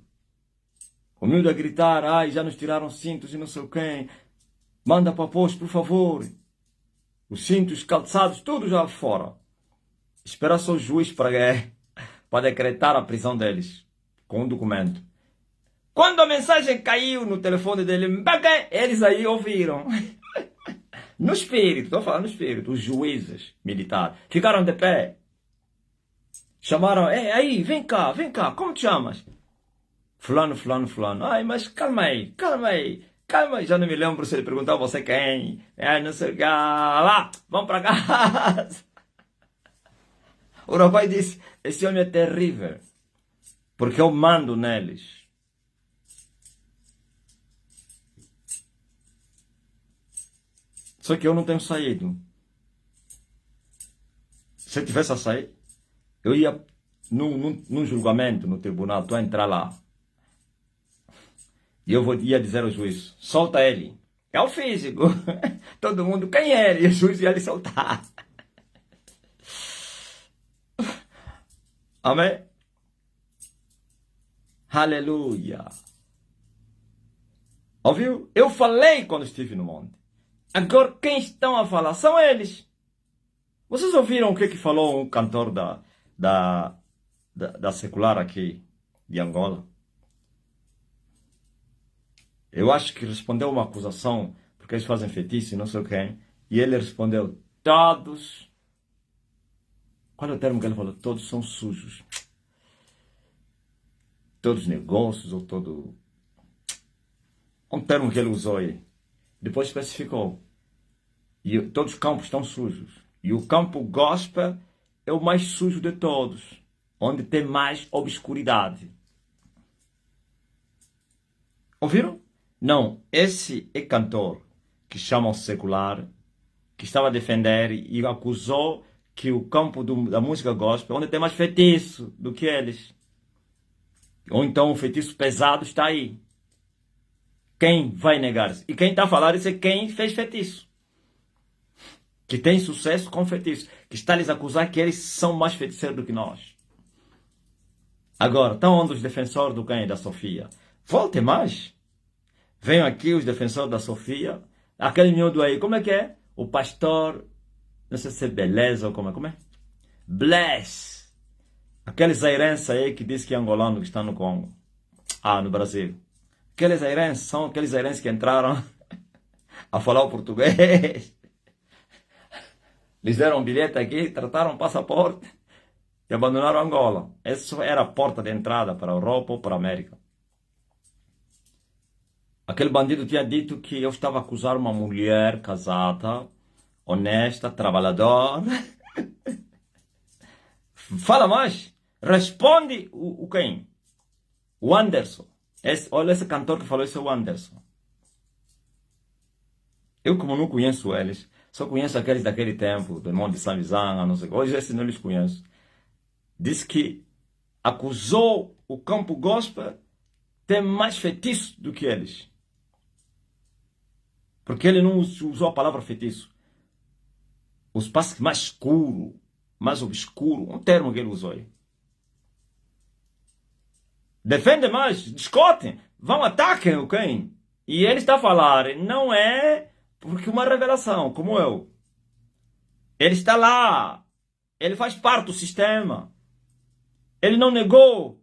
A: O miúdo a gritar, ai, já nos tiraram os cintos e não sei quem. Manda para o posto, por favor. Os cintos, calçados, tudo já fora. Esperar só o juiz para decretar a prisão deles. Com um documento. Quando a mensagem caiu no telefone dele, eles aí ouviram. No espírito, estou falando no espírito, os juízes militares ficaram de pé. Chamaram, aí, vem cá, como te chamas? Fulano, fulano, fulano. Ai, mas calma aí. Já não me lembro se ele perguntou você quem. Não sei o que. Lá, vamos para casa. O rapaz disse, esse homem é terrível. Porque eu mando neles. Só que eu não tenho saído. Se eu tivesse a sair, eu ia num julgamento, no tribunal, estou a entrar lá. E eu ia dizer ao juiz, solta ele. É o físico. Todo mundo, quem é ele? E o juiz ia lhe soltar. Amém? Aleluia. Ouviu? Eu falei quando estive no monte. Agora quem estão a falar são eles. Vocês ouviram o que falou um cantor da secular aqui de Angola? Eu acho que respondeu uma acusação, porque eles fazem feitiço e não sei quem. E ele respondeu, todos... Qual é o termo que ele falou? Todos são sujos. Todos os negócios, ou todo... Um termo que ele usou aí. Depois especificou. E todos os campos estão sujos. E o campo gospel é o mais sujo de todos. onde tem mais obscuridade. Ouviram? Não, esse é cantor que chamam secular, que estava a defender e acusou que o campo da música gospel, onde tem mais feitiço do que eles. Ou então o feitiço pesado está aí. Quem vai negar isso? E quem está a falar isso é quem fez feitiço. Que tem sucesso com feitiço. Que está a lhes acusar que eles são mais feiticeiros do que nós. Agora, estão onde os defensores do quem? Da Sofia? Volte mais. Venham aqui os defensores da Sofia. Aquele miúdo aí, como é que é? O pastor, não sei se é Beleza ou como é? Bless. Aquele zairense aí que diz que é angolano que está no Congo. No Brasil. Aqueles zairenses são aqueles zairenses que entraram a falar o português. Lhes deram um bilhete aqui, trataram o passaporte e abandonaram Angola. Essa era a porta de entrada para a Europa ou para a América. Aquele bandido tinha dito que eu estava a acusar uma mulher casada, honesta, trabalhadora. Fala mais. Responde o quem? O Anderson. Olha esse cantor que falou isso é o Anderson. Eu, como não conheço eles, só conheço aqueles daquele tempo, do irmão de São Visanga, não sei o que. Hoje esse não lhes conheço. Disse que acusou o campo gospel ter mais feitiço do que eles. Porque ele não usou a palavra feitiço. O espaço mais escuro, mais obscuro, um termo que ele usou aí. Defende mais, discutem, vão, ataquem o quem? E ele está a falar, não é porque uma revelação, como eu. Ele está lá, ele faz parte do sistema. Ele não negou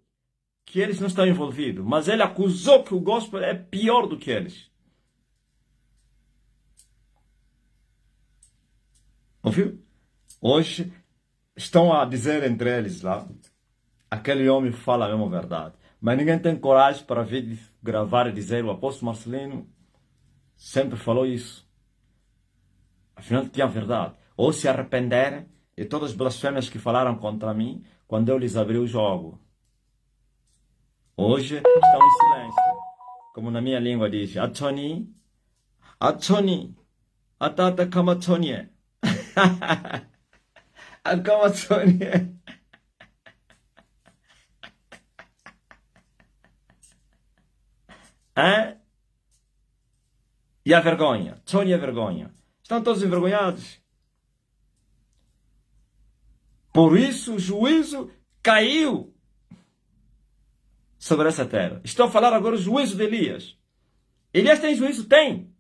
A: que eles não estão envolvidos, mas ele acusou que o gospel é pior do que eles. Ouviu? Hoje estão a dizer entre eles lá, aquele homem fala a mesma verdade. Mas ninguém tem coragem para vir gravar e dizer, o apóstolo Marcelino sempre falou isso. Afinal, tinha a verdade. Ou se arrependerem de todas as blasfêmias que falaram contra mim, quando eu lhes abri o jogo. Hoje estão em silêncio. Como na minha língua diz, Atoni, Atata Kamatonie. A Kamatonie. E a vergonha? Tony e a vergonha. Estão todos envergonhados. Por isso o juízo caiu sobre essa terra. Estou a falar agora do juízo de Elias. Elias tem juízo? Tem.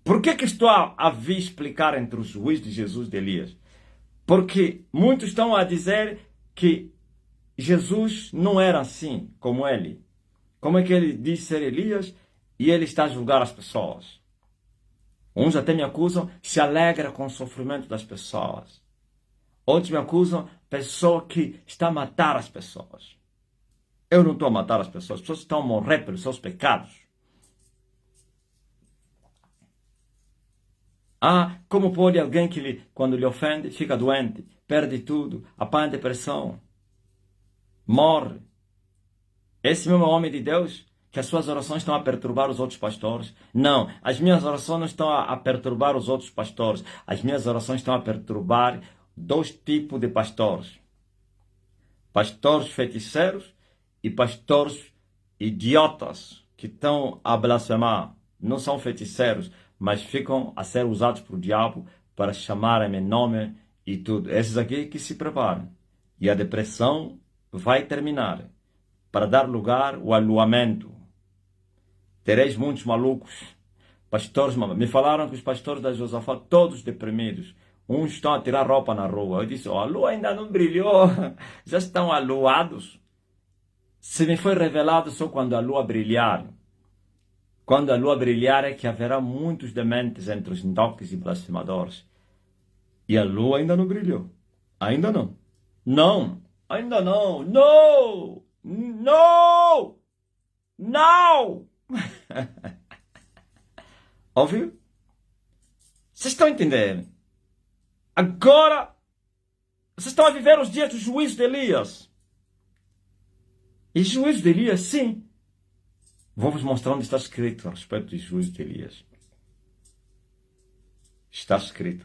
A: Por que estou a vir explicar entre o juízo de Jesus e de Elias? Porque muitos estão a dizer que Jesus não era assim como ele. Como é que ele diz ser Elias e ele está a julgar as pessoas? Uns até me acusam, se alegra com o sofrimento das pessoas. Outros me acusam, pessoa que está a matar as pessoas. Eu não estou a matar as pessoas estão a morrer pelos seus pecados. Como pode alguém que quando lhe ofende, fica doente, perde tudo, apanha depressão, morre? Esse mesmo homem de Deus, que as suas orações estão a perturbar os outros pastores? Não, as minhas orações não estão a perturbar os outros pastores. As minhas orações estão a perturbar dois tipos de pastores. Pastores feiticeiros e pastores idiotas, que estão a blasfemar. Não são feiticeiros, mas ficam a ser usados por diabo para chamarem-me nome e tudo. Esses aqui que se preparam. E a depressão vai terminar, para dar lugar ao aluamento. Tereis muitos malucos, pastores. Me falaram que os pastores da Josafá, todos deprimidos. Uns estão a tirar roupa na rua. Eu disse, a lua ainda não brilhou, já estão aluados. Se me foi revelado só quando a lua brilhar. Quando a lua brilhar é que haverá muitos dementes entre os indoques e blasfemadores. E a lua ainda não brilhou. Ainda não. Não, ainda não. Não! Não! Não! Ouviu? Vocês estão entendendo? Agora Vocês estão a viver os dias do juízo de Elias. E juízo de Elias, sim. Vou-vos mostrar onde está escrito a respeito do juízo de Elias. Está escrito: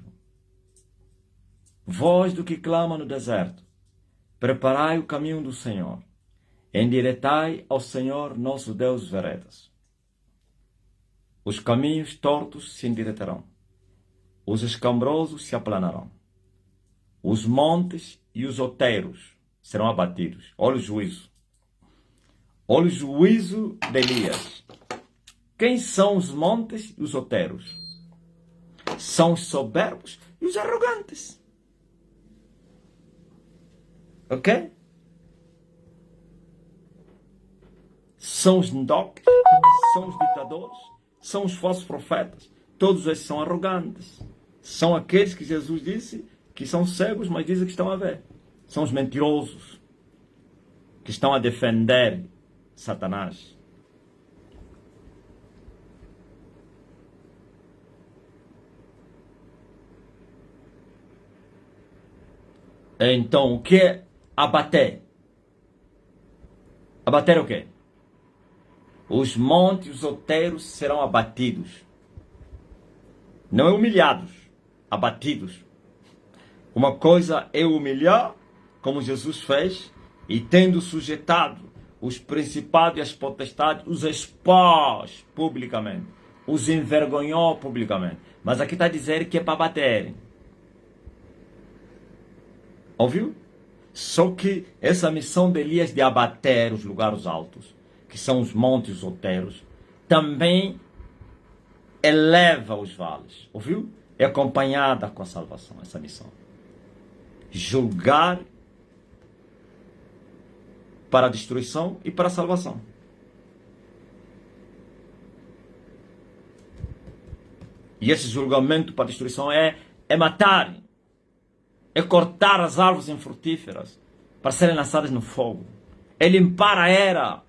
A: voz do que clama no deserto, preparai o caminho do Senhor, endireitai ao Senhor nosso Deus veredas. Os caminhos tortos se endireitarão, os escambrosos se aplanarão, os montes e os outeiros serão abatidos. Olha o juízo. Olha o juízo de Elias. Quem são os montes e os outeiros? São os soberbos e os arrogantes. Ok? São os ndocas, são os ditadores, são os falsos profetas. Todos esses são arrogantes. São aqueles que Jesus disse que são cegos, mas dizem que estão a ver. São os mentirosos que estão a defender Satanás. Então, o que é abater? Abater o quê? Os montes, os outeiros serão abatidos. Não é humilhados, abatidos. Uma coisa é humilhar, como Jesus fez, e tendo sujeitado os principados e as potestades, os expôs publicamente, os envergonhou publicamente. Mas aqui está a dizer que é para bater. Ouviu? Só que essa missão de Elias de abater os lugares altos, que são os montes outeiros, também eleva os vales. Ouviu? É acompanhada com a salvação, essa missão. Julgar para a destruição e para a salvação. E esse julgamento para a destruição é matar, é cortar as árvores infrutíferas para serem lançadas no fogo, é limpar a era,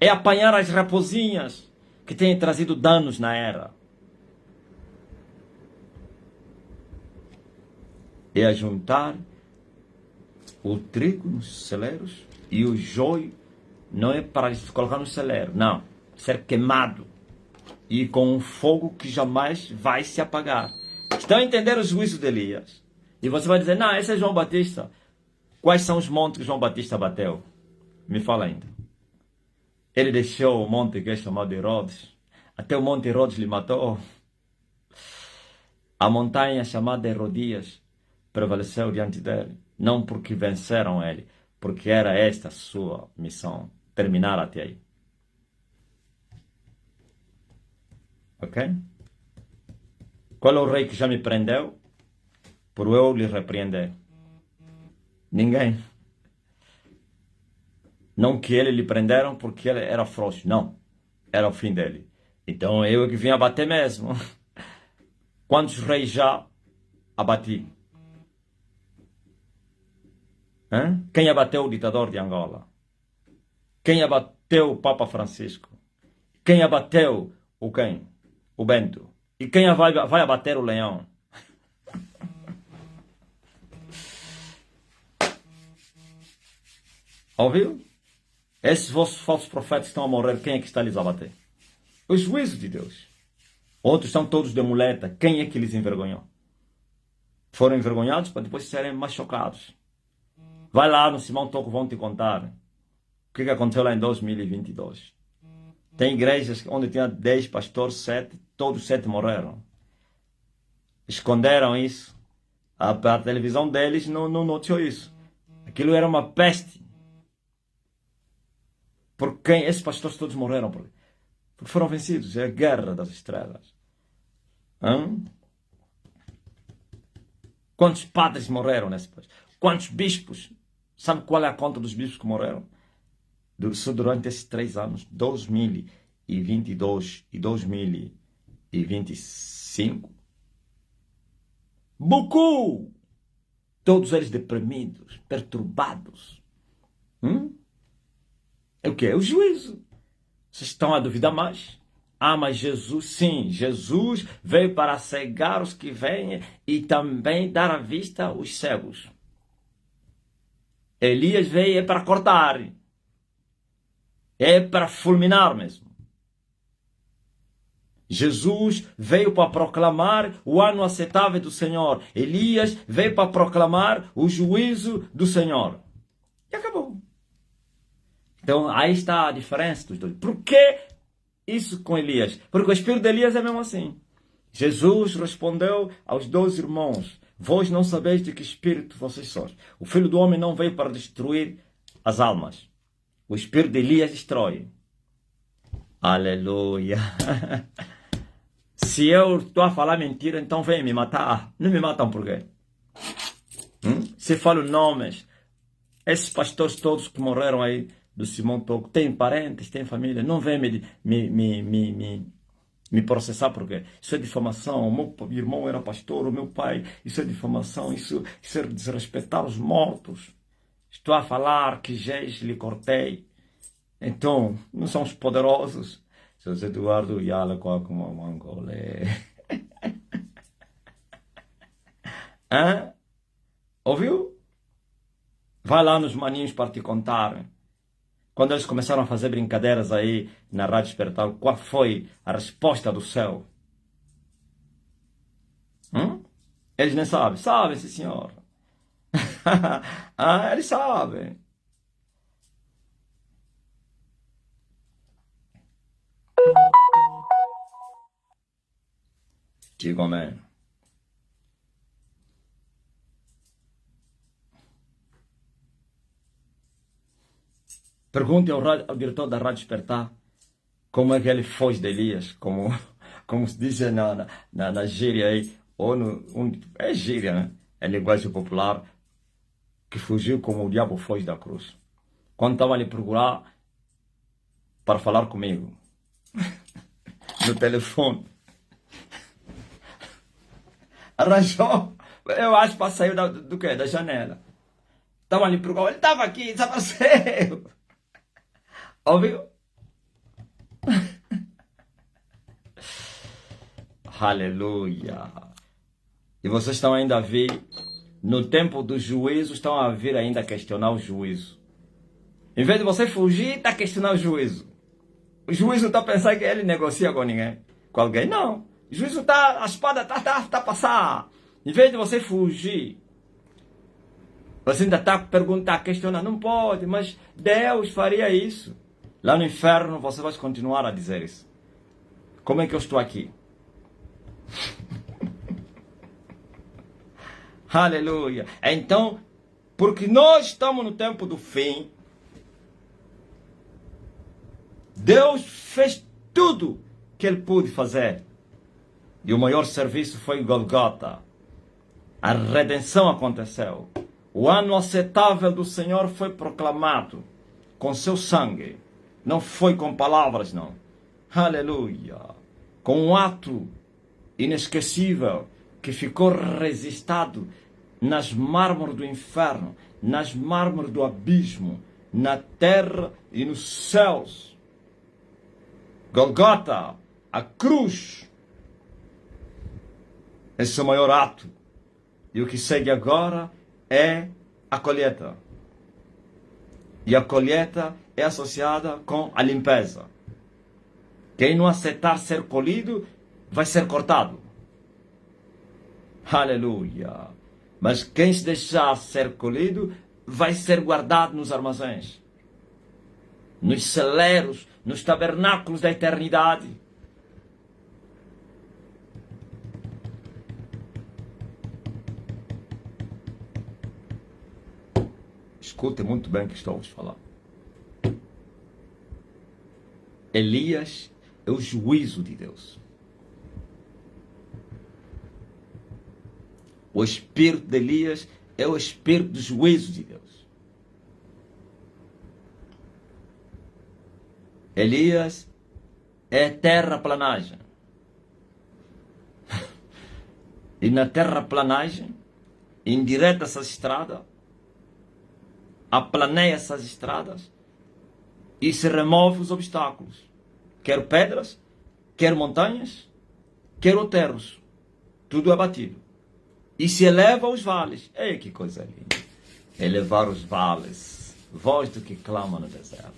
A: é apanhar as raposinhas que têm trazido danos na era, é ajuntar o trigo nos celeiros e o joio não é para colocar no celeiro, não, ser queimado e com um fogo que jamais vai se apagar. Estão a entender o juízo de Elias? E você vai dizer, não, esse é João Batista. Quais são os montes que João Batista bateu? Me fala ainda. Ele deixou o monte que é chamado Herodes. Até o monte Herodes lhe matou. A montanha chamada Herodias prevaleceu diante dele. Não porque venceram ele, porque era esta a sua missão. Terminar até aí. Ok? Qual é o rei que já me prendeu? Por eu lhe repreender. Ninguém. Não que ele lhe prenderam porque ele era frouxo. Não. Era o fim dele. Então eu que vim abater mesmo. Quantos reis já abati? Hein? Quem abateu o ditador de Angola? Quem abateu o Papa Francisco? Quem abateu o quem? O Bento. E quem vai abater o leão? Ouviu? Esses vossos falsos profetas que estão a morrer, quem é que está a lhes abater? O juízo de Deus. Outros são todos de muleta. Quem é que lhes envergonhou? Foram envergonhados para depois serem mais chocados. Vai lá no Simão Toco, vão te contar o que aconteceu lá em 2022. Tem igrejas onde tinha 10 pastores, 7, todos 7 morreram. Esconderam isso. A televisão deles não noticiou isso. Aquilo era uma peste. Por quem? Esses pastores todos morreram. Porque foram vencidos. É a guerra das estrelas. Quantos padres morreram nesse país? Quantos bispos? Sabe qual é a conta dos bispos que morreram? Durante esses 3 anos, 2022 e 2025. Beaucoup! Todos eles deprimidos, perturbados. É o que? É o juízo. Vocês estão a duvidar mais? Ah, mas Jesus, sim, Jesus veio para cegar os que vêm e também dar à vista aos cegos. Elias veio para cortar, é para fulminar mesmo. Jesus veio para proclamar o ano aceitável do Senhor. Elias veio para proclamar o juízo do Senhor. E acabou. Então, aí está a diferença dos dois. Por que isso com Elias? Porque o espírito de Elias é mesmo assim. Jesus respondeu aos 12 irmãos: vós não sabeis de que espírito vocês sois. O Filho do Homem não veio para destruir as almas. O espírito de Elias destrói. Aleluia. Se eu estou a falar mentira, então vem me matar. Não me matam por quê? Se falo nomes, esses pastores todos que morreram aí do Simão Toco, têm parentes, têm família, não vem me processar por quê? Isso é difamação. O meu irmão era pastor, o meu pai, isso é difamação, isso é desrespeitar os mortos. Estou a falar que Geis lhe cortei. Então, não são os poderosos. José Eduardo Yala como Mangolé. Hã? Ouviu? Vai lá nos maninhos para te contar. Quando eles começaram a fazer brincadeiras aí na Rádio Despertar, qual foi a resposta do céu? Eles nem sabem. Sabem, sim, senhor. Eles sabem. Digo amém. Pergunte ao diretor da Rádio Despertar como é que ele foge de Elias, como se diz na gíria aí, ou é gíria, né? É linguagem popular, que fugiu como o diabo foge da cruz. Quando estava ali procurar para falar comigo, no telefone, arranjou, eu acho, para sair do quê? Da janela. Estava ali procurando, ele estava aqui, desapareceu. Ouviu? Aleluia. E vocês estão ainda a ver, no tempo do juízo, estão a vir ainda a questionar o juízo. Em vez de você fugir, está a questionar o juízo. O juízo está a pensar que ele negocia com ninguém, com alguém. Não. O juízo está, a espada está a passar. Em vez de você fugir, você ainda está a perguntar, a questionar. Não pode, mas Deus faria isso. Lá no inferno você vai continuar a dizer isso. Como é que eu estou aqui? Aleluia. Então, porque nós estamos no tempo do fim, Deus fez tudo que Ele pôde fazer. E o maior serviço foi Golgota. A redenção aconteceu. O ano aceitável do Senhor foi proclamado com seu sangue. Não foi com palavras, não. Aleluia. Com um ato inesquecível que ficou registrado nas mármores do inferno, nas mármores do abismo, na terra e nos céus. Golgota, a cruz. Esse é o maior ato. E o que segue agora é a colheita. E a colheita é associada com a limpeza. Quem não aceitar ser colhido, vai ser cortado. Aleluia. Mas quem se deixar ser colhido, vai ser guardado nos armazéns, nos celeiros, nos tabernáculos da eternidade. Escute muito bem o que estou a vos falar. Elias é o juízo de Deus. O espírito de Elias é o espírito do juízo de Deus. Elias é terraplanagem. E na terraplanagem, endireita essas estradas, aplaneia essas estradas e se remove os obstáculos. Quer pedras, quer montanhas, quer outeiros, tudo abatido. E se eleva os vales. Ei, que coisa linda. Elevar os vales, voz do que clama no deserto.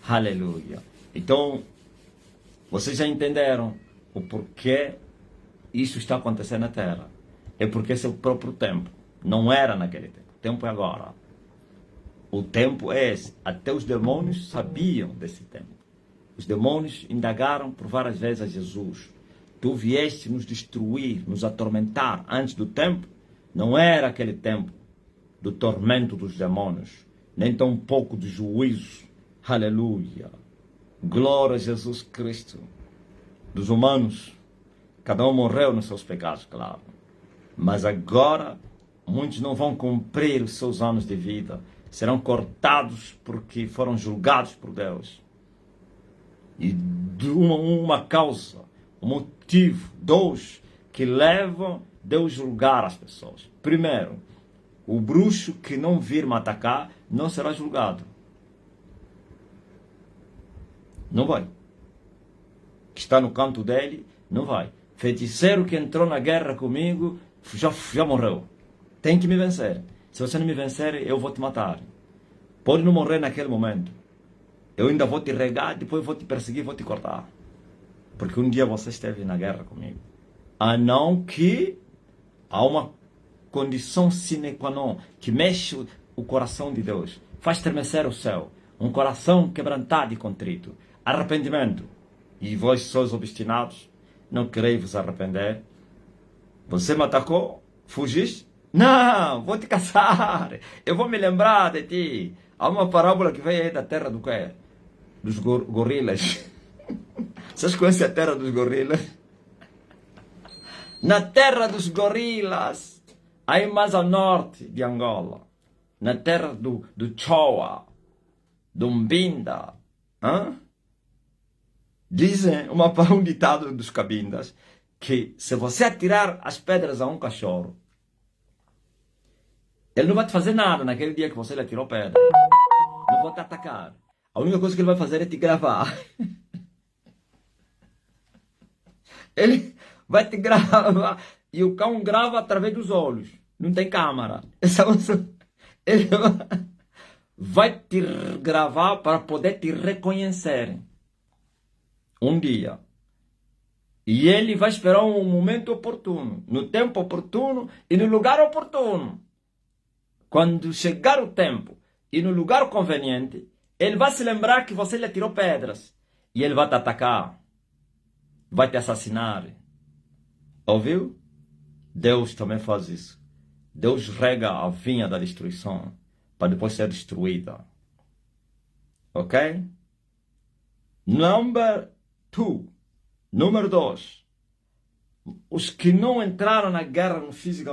A: Aleluia. Então, vocês já entenderam o porquê isso está acontecendo na Terra. É porque esse é o próprio tempo. Não era naquele tempo. O tempo é agora. O tempo é esse. Até os demônios sabiam desse tempo. Os demônios indagaram por várias vezes a Jesus. Tu vieste nos destruir, nos atormentar antes do tempo. Não era aquele tempo do tormento dos demônios, nem tão pouco do juízo. Aleluia. Glória a Jesus Cristo. Dos humanos, cada um morreu nos seus pecados, claro. Mas agora, muitos não vão cumprir os seus anos de vida. Serão cortados porque foram julgados por Deus. E de uma causa, um motivo, dois, que levam Deus a julgar as pessoas. Primeiro, o bruxo que não vir me atacar não será julgado. Não vai. Que está no canto dele, não vai. Feiticeiro que entrou na guerra comigo, já morreu. Tem que me vencer. Se você não me vencer, eu vou te matar. Pode não morrer naquele momento. Eu ainda vou te regar, depois vou te perseguir, vou te cortar. Porque um dia você esteve na guerra comigo. A não que há uma condição sine qua non que mexe o coração de Deus. Faz estremecer o céu. Um coração quebrantado e contrito. Arrependimento. E vós sois obstinados, não quereis vos arrepender. Você me atacou? Fugiste? Não, vou te caçar. Eu vou me lembrar de ti. Há uma parábola que veio aí da terra do quê? Dos gorilas. Vocês conhecem a terra dos gorilas? Na terra dos gorilas, aí mais ao norte de Angola, na terra do Choa, do Mbinda, dizem um ditado dos cabindas, que se você atirar as pedras a um cachorro, ele não vai te fazer nada naquele dia que você lhe atirou pedra. Não vai te atacar. A única coisa que ele vai fazer é te gravar. Ele vai te gravar. E o cão grava através dos olhos. Não tem câmera. Ele vai te gravar para poder te reconhecer. Um dia. E ele vai esperar um momento oportuno. No tempo oportuno e no lugar oportuno. Quando chegar o tempo e no lugar conveniente, ele vai se lembrar que você lhe atirou pedras. E ele vai te atacar. Vai te assassinar. Ouviu? Deus também faz isso. Deus rega a vinha da destruição para depois ser destruída. Ok? Número 2. Os que não entraram na guerra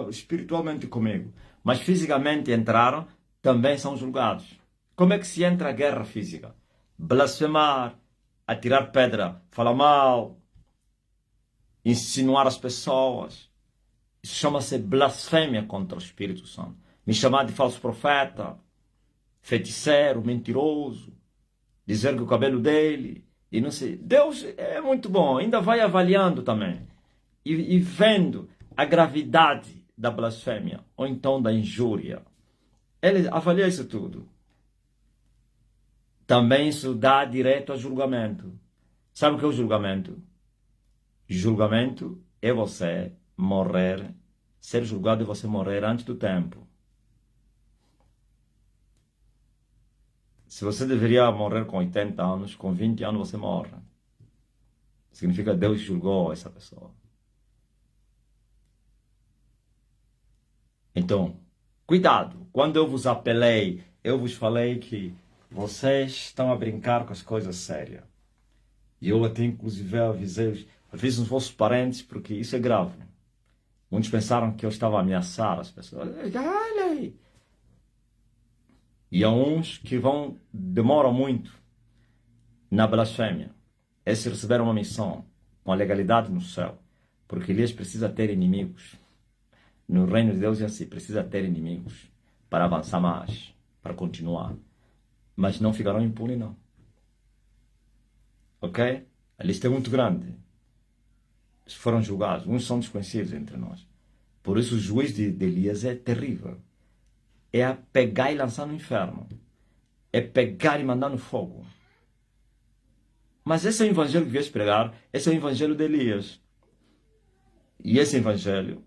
A: espiritualmente comigo, mas fisicamente entraram, também são julgados. Como é que se entra a guerra física? Blasfemar, atirar pedra, falar mal, insinuar as pessoas. Isso chama-se blasfêmia contra o Espírito Santo. Me chamar de falso profeta, feiticeiro, mentiroso, dizer que o cabelo dele, e não sei. Deus é muito bom, ainda vai avaliando também. E vendo a gravidade da blasfêmia, ou então da injúria. Ele avalia isso tudo. Também isso dá direito a julgamento. Sabe o que é o julgamento? Julgamento é você morrer, ser julgado é você morrer antes do tempo. Se você deveria morrer com 80 anos, com 20 anos você morre. Significa que Deus julgou essa pessoa. Então, cuidado. Quando eu vos apelei, eu vos falei que vocês estão a brincar com as coisas sérias. E eu até inclusive avisei os vossos parentes, porque isso é grave. Muitos pensaram que eu estava a ameaçar as pessoas. Olha aí. E há uns que demoram muito na blasfêmia. Esses receberam uma missão, uma legalidade no céu. Porque eles precisam ter inimigos. No reino de Deus é assim, precisa ter inimigos para avançar mais, para continuar. Mas não ficarão impunes, não. Ok? A lista é muito grande. Eles foram julgados. Uns são desconhecidos entre nós. Por isso o juiz de Elias é terrível. É a pegar e lançar no inferno. É pegar e mandar no fogo. Mas esse é o evangelho que vies pregar. Esse é o evangelho de Elias. E esse evangelho,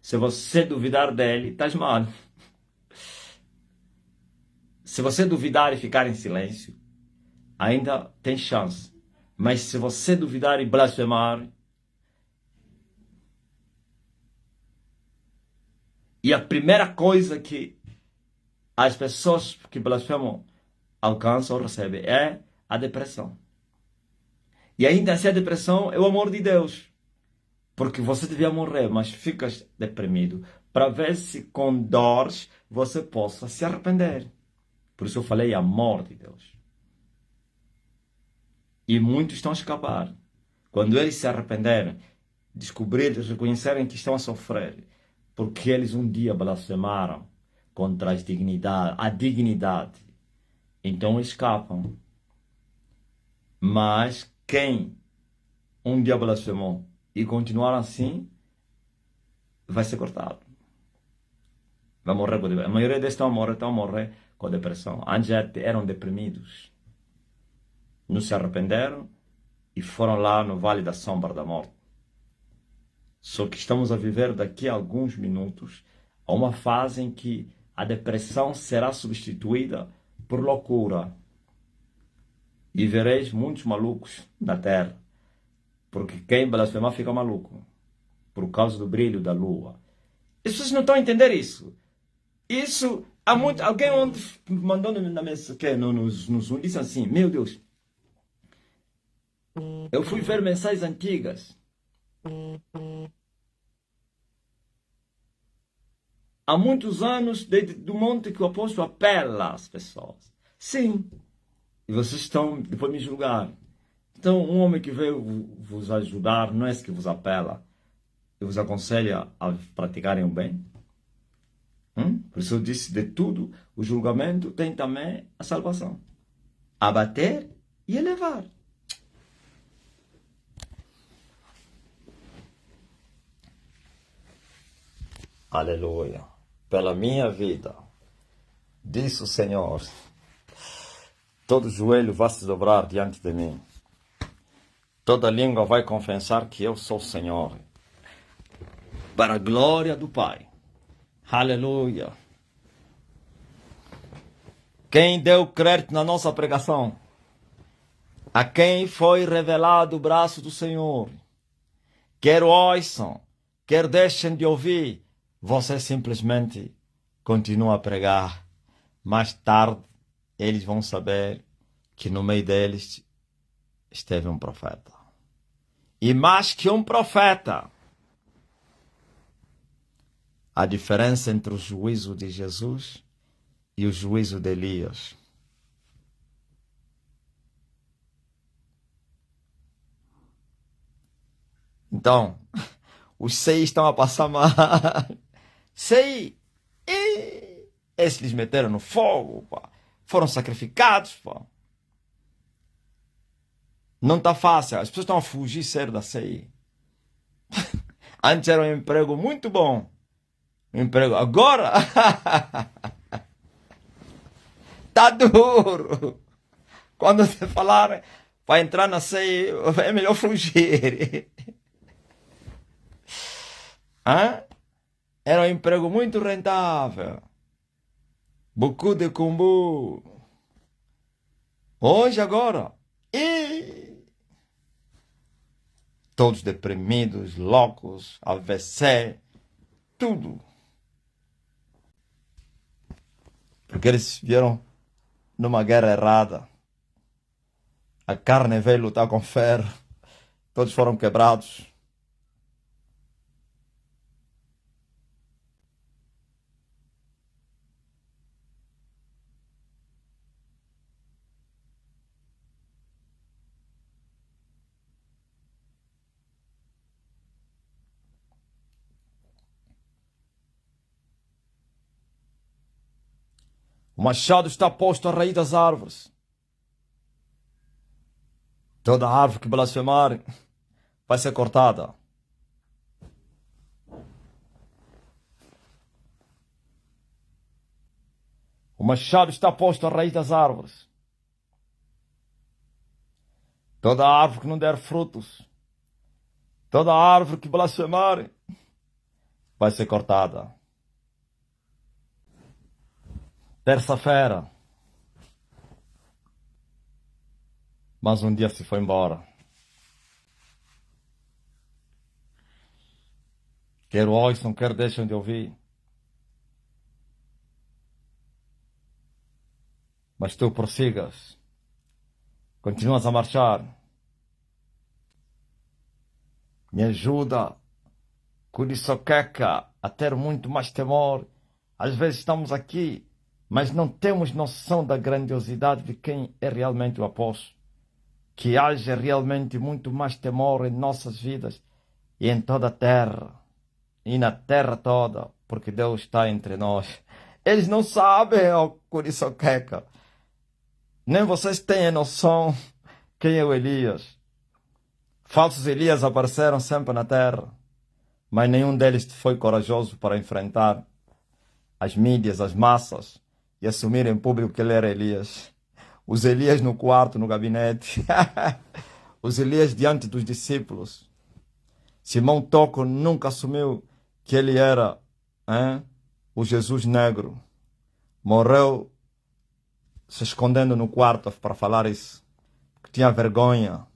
A: se você duvidar dele, estás mal. Se você duvidar e ficar em silêncio, ainda tem chance. Mas se você duvidar e blasfemar, e a primeira coisa que as pessoas que blasfemam alcançam ou recebem é a depressão. E ainda assim a depressão é o amor de Deus. Porque você devia morrer, mas ficas deprimido. Para ver se com dores você possa se arrepender. Por isso eu falei amor de Deus. E muitos estão a escapar. Quando eles se arrependerem, descobrirem, reconhecerem que estão a sofrer, porque eles um dia blasfemaram contra a dignidade. Então escapam. Mas quem um dia blasfemou e continuar assim, vai ser cortado. Vai morrer com depressão. A maioria deles estão a morrer com depressão. Antes eram deprimidos. Não se arrependeram e foram lá no vale da sombra da morte. Só que estamos a viver daqui a alguns minutos a uma fase em que a depressão será substituída por loucura. E vereis muitos malucos na terra. Porque quem blasfemar fica maluco. Por causa do brilho da lua. As pessoas não estão a entender isso. Isso, há muito. Alguém ontem mandou na mensagem, que nos Zoom, disse assim: meu Deus, eu fui ver mensagens antigas. Há muitos anos, do monte que o apóstolo apela às pessoas. Sim. E vocês estão depois me julgar. Então, um homem que veio vos ajudar não é esse que vos apela e vos aconselha a praticarem o bem. Por isso eu disse, de tudo, o julgamento tem também a salvação. Abater e elevar. Aleluia. Pela minha vida, disse o Senhor, todo joelho vai se dobrar diante de mim. Toda língua vai confessar que eu sou o Senhor. Para a glória do Pai. Aleluia. Quem deu crédito na nossa pregação? A quem foi revelado o braço do Senhor? Quer ouçam, quer deixem de ouvir, você simplesmente continua a pregar. Mais tarde, eles vão saber que no meio deles esteve um profeta. E mais que um profeta, a diferença entre o juízo de Jesus e o juízo de Elias. Então, os 6 estão a passar mal. 6. Esses eles meteram no fogo, pá. Foram sacrificados, pá. Não está fácil. As pessoas estão a fugir sério da CI. Antes era um emprego muito bom. Emprego. Agora tá duro. Quando você falar para entrar na CI, é melhor fugir. Era um emprego muito rentável. Bucu de cumbu. Hoje, agora. Todos deprimidos, loucos, AVC, tudo. Porque eles vieram numa guerra errada. A carne veio lutar com ferro. Todos foram quebrados. O machado está posto à raiz das árvores. Toda árvore que blasfemar vai ser cortada. O machado está posto à raiz das árvores. Toda árvore que não der frutos, toda árvore que blasfemar vai ser cortada. Terça-feira. Mas um dia se foi embora. Quer ouçam, quer deixem de ouvir. Mas tu prossigas. Continuas a marchar. Me ajuda, Kurisoqueca, a ter muito mais temor. Às vezes estamos aqui, mas não temos noção da grandiosidade de quem é realmente o apóstolo. Que haja realmente muito mais temor em nossas vidas e em toda a terra. E na terra toda, porque Deus está entre nós. Eles não sabem, ó Kurisoqueca. Nem vocês têm noção quem é o Elias. Falsos Elias apareceram sempre na terra, mas nenhum deles foi corajoso para enfrentar as mídias, as massas e assumir em público que ele era Elias. Os Elias no quarto, no gabinete. Os Elias diante dos discípulos. Simão Toco nunca assumiu que ele era o Jesus negro. Morreu se escondendo no quarto para falar isso. Porque tinha vergonha.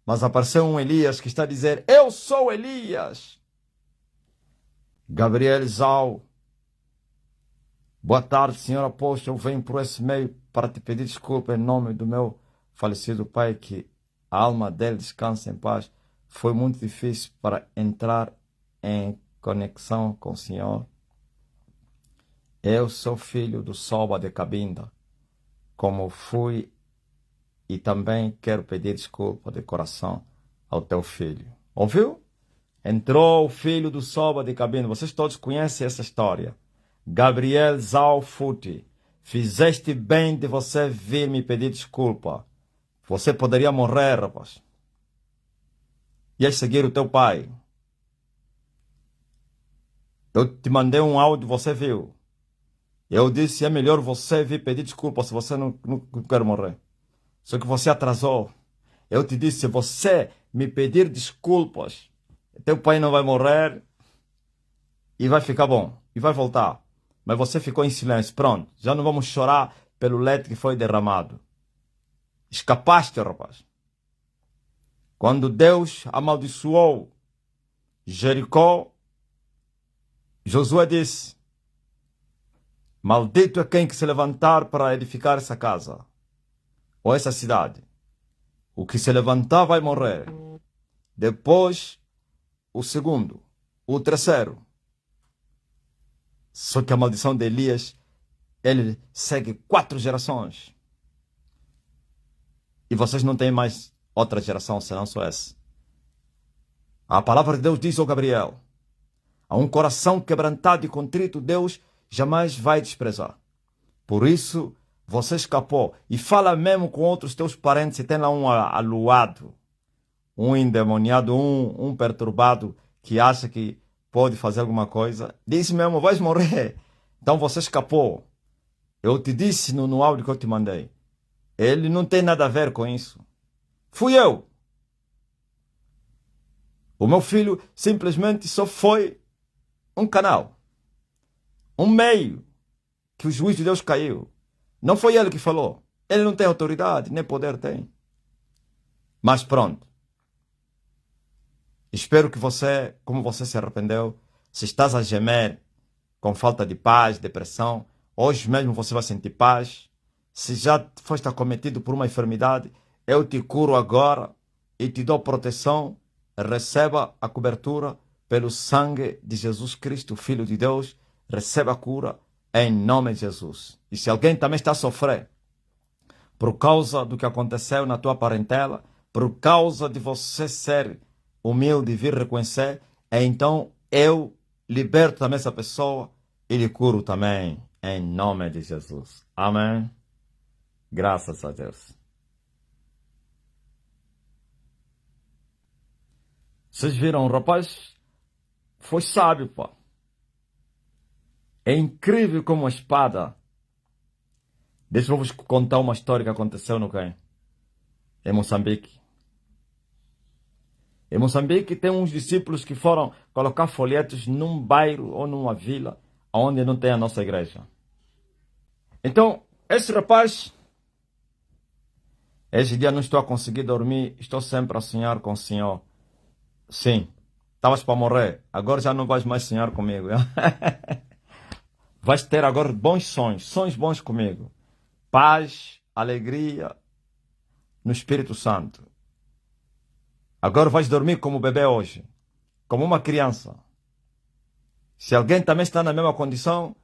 A: Mas apareceu um Elias que está a dizer: eu sou Elias. Gabriel Zau. Boa tarde, senhor apóstolo. Eu venho por esse meio para te pedir desculpa em nome do meu falecido pai, que a alma dele descanse em paz. Foi muito difícil para entrar em conexão com o senhor. Eu sou filho do Soba de Cabinda, como fui, e também quero pedir desculpa de coração ao teu filho. Ouviu? Entrou o filho do Soba de Cabinda. Vocês todos conhecem essa história. Gabriel Zaufuti, fizeste bem de você vir me pedir desculpa. Você poderia morrer, rapaz. Ias seguir o teu pai. Eu te mandei um áudio, você viu. Eu disse: é melhor você vir pedir desculpa se você não quer morrer. Só que você atrasou. Eu te disse: se você me pedir desculpas, teu pai não vai morrer e vai ficar bom. E vai voltar. Mas você ficou em silêncio. Pronto. Já não vamos chorar pelo leite que foi derramado. Escapaste, rapaz. Quando Deus amaldiçoou Jericó, Josué disse: maldito é quem que se levantar para edificar essa casa ou essa cidade. O que se levantar vai morrer. Depois, o segundo, o terceiro. Só que a maldição de Elias, ele segue 4 gerações. E vocês não têm mais outra geração, senão só essa. A palavra de Deus diz ao Gabriel: a um coração quebrantado e contrito, Deus jamais vai desprezar. Por isso, você escapou. E fala mesmo com outros teus parentes. Se tem lá um aluado, um endemoniado, um perturbado, que acha que pode fazer alguma coisa, diz mesmo: vais morrer. Então você escapou. Eu te disse no áudio que eu te mandei. Ele não tem nada a ver com isso. Fui eu. O meu filho simplesmente só foi um canal. Um meio que o juiz de Deus caiu. Não foi ele que falou. Ele não tem autoridade, nem poder tem. Mas pronto. Espero que você, como você se arrependeu, se estás a gemer com falta de paz, depressão, hoje mesmo você vai sentir paz. Se já foste acometido por uma enfermidade, eu te curo agora e te dou proteção. Receba a cobertura pelo sangue de Jesus Cristo, Filho de Deus. Receba a cura em nome de Jesus. E se alguém também está a sofrer por causa do que aconteceu na tua parentela, por causa de você ser humilde e vir reconhecer, então eu liberto também essa pessoa e lhe curo também em nome de Jesus. Amém. Graças a Deus. Vocês viram, o rapaz foi sábio, pá. É incrível como a espada. Deixa eu vos contar uma história que aconteceu no quê? Em Moçambique. Em Moçambique tem uns discípulos que foram colocar folhetos num bairro ou numa vila onde não tem a nossa igreja. Então, esse rapaz, esse dia não estou a conseguir dormir, estou sempre a sonhar com o Senhor. Sim, estavas para morrer, agora já não vais mais sonhar comigo. Vais ter agora bons sonhos, sonhos bons comigo. Paz, alegria no Espírito Santo. Agora vais dormir como bebê hoje, como uma criança. Se alguém também está na mesma condição,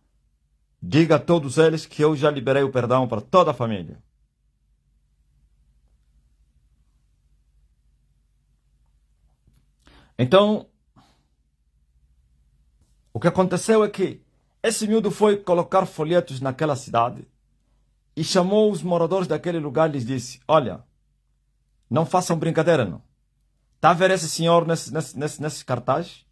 A: diga a todos eles que eu já liberei o perdão para toda a família. Então, o que aconteceu é que esse miúdo foi colocar folhetos naquela cidade e chamou os moradores daquele lugar e lhes disse: olha, não façam brincadeira, não. Está a ver esse senhor nesse cartaz?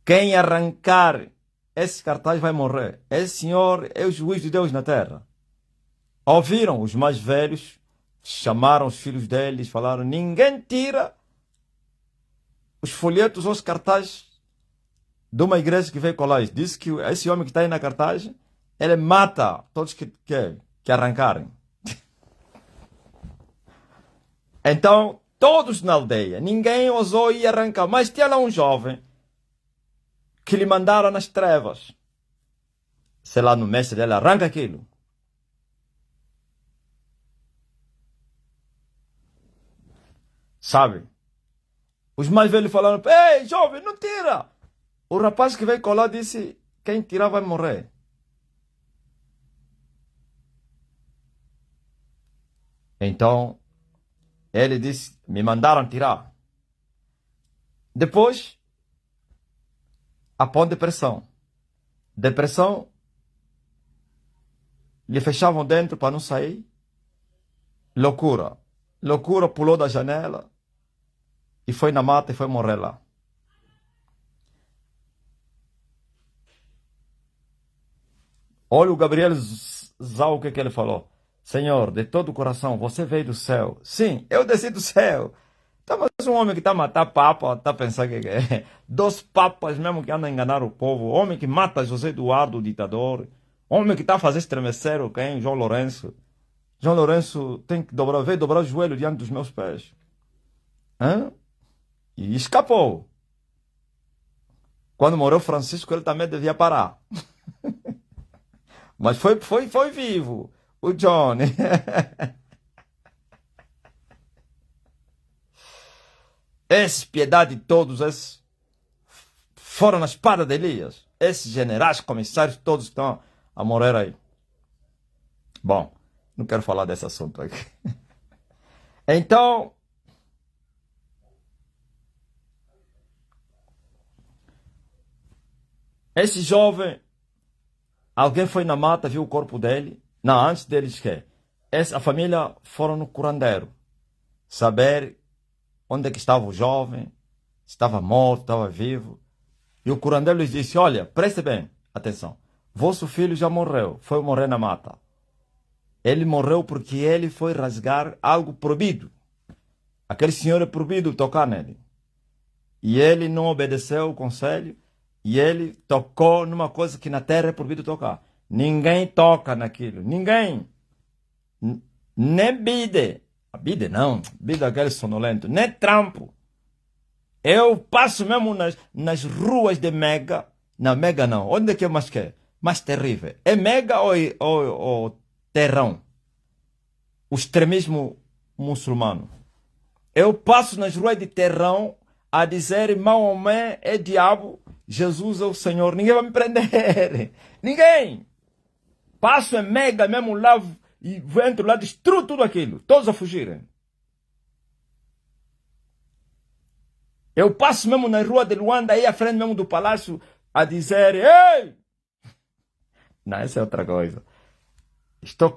A: Quem arrancar esse cartaz vai morrer. Esse senhor é o juiz de Deus na terra. Ouviram os mais velhos, chamaram os filhos deles, falaram: ninguém tira os folhetos ou os cartazes de uma igreja que veio colar. Disse que esse homem que está aí na cartaz, ele mata todos que arrancarem. Então, todos na aldeia, ninguém ousou ir arrancar. Mas tinha lá um jovem que lhe mandaram nas trevas. Sei lá, no mestre dele, arranca aquilo. Sabe? Os mais velhos falaram: ei, jovem, não tira. O rapaz que veio colar disse: quem tirar vai morrer. Então, ele disse: me mandaram tirar. Depois, a pão de depressão. Depressão, lhe fechavam dentro para não sair. Loucura. Loucura, pulou da janela e foi na mata e foi morrer lá. Olha o Gabriel Zau, o que ele falou. Senhor, de todo o coração, você veio do céu. Sim, eu desci do céu. Então, mas um homem que está a matar papa, está a pensar que é dos papas mesmo que andam a enganar o povo. Homem que mata José Eduardo, o ditador. Homem que está a fazer estremecer o quem? João Lourenço. João Lourenço tem que veio dobrar o joelho diante dos meus pés. Hã? E escapou. Quando morreu Francisco, ele também devia parar. Mas foi vivo. O Johnny. Esses piedade todos, esses foram na espada de Elias. Esses generais, comissários, todos estão a morrer aí. Bom, não quero falar desse assunto aqui. Então, esse jovem, alguém foi na mata, viu o corpo dele. Não, antes deles que a família foram no curandeiro saber onde é que estava o jovem, se estava morto, estava vivo. E o curandeiro lhes disse: olha, preste bem atenção, vosso filho já morreu, foi morrer na mata. Ele morreu porque ele foi rasgar algo proibido. Aquele senhor é proibido tocar nele. E ele não obedeceu o conselho e ele tocou numa coisa que na terra é proibido tocar. Ninguém toca naquilo. Ninguém. Nem bide. Bide não. Bide é aquele sonolento. Nem trampo. Eu passo mesmo nas ruas de Mega. Não, Mega não. Onde é que é mais que? Mais terrível. É Mega ou Terrão? O extremismo muçulmano. Eu passo nas ruas de Terrão a dizer: Maomé é diabo, Jesus é o Senhor. Ninguém vai me prender. Ninguém. Passo em Mega mesmo lá e entro lá, destruo tudo aquilo. Todos a fugirem. Eu passo mesmo na rua de Luanda, aí à frente mesmo do palácio, a dizer: ei! Não, essa é outra coisa. Estou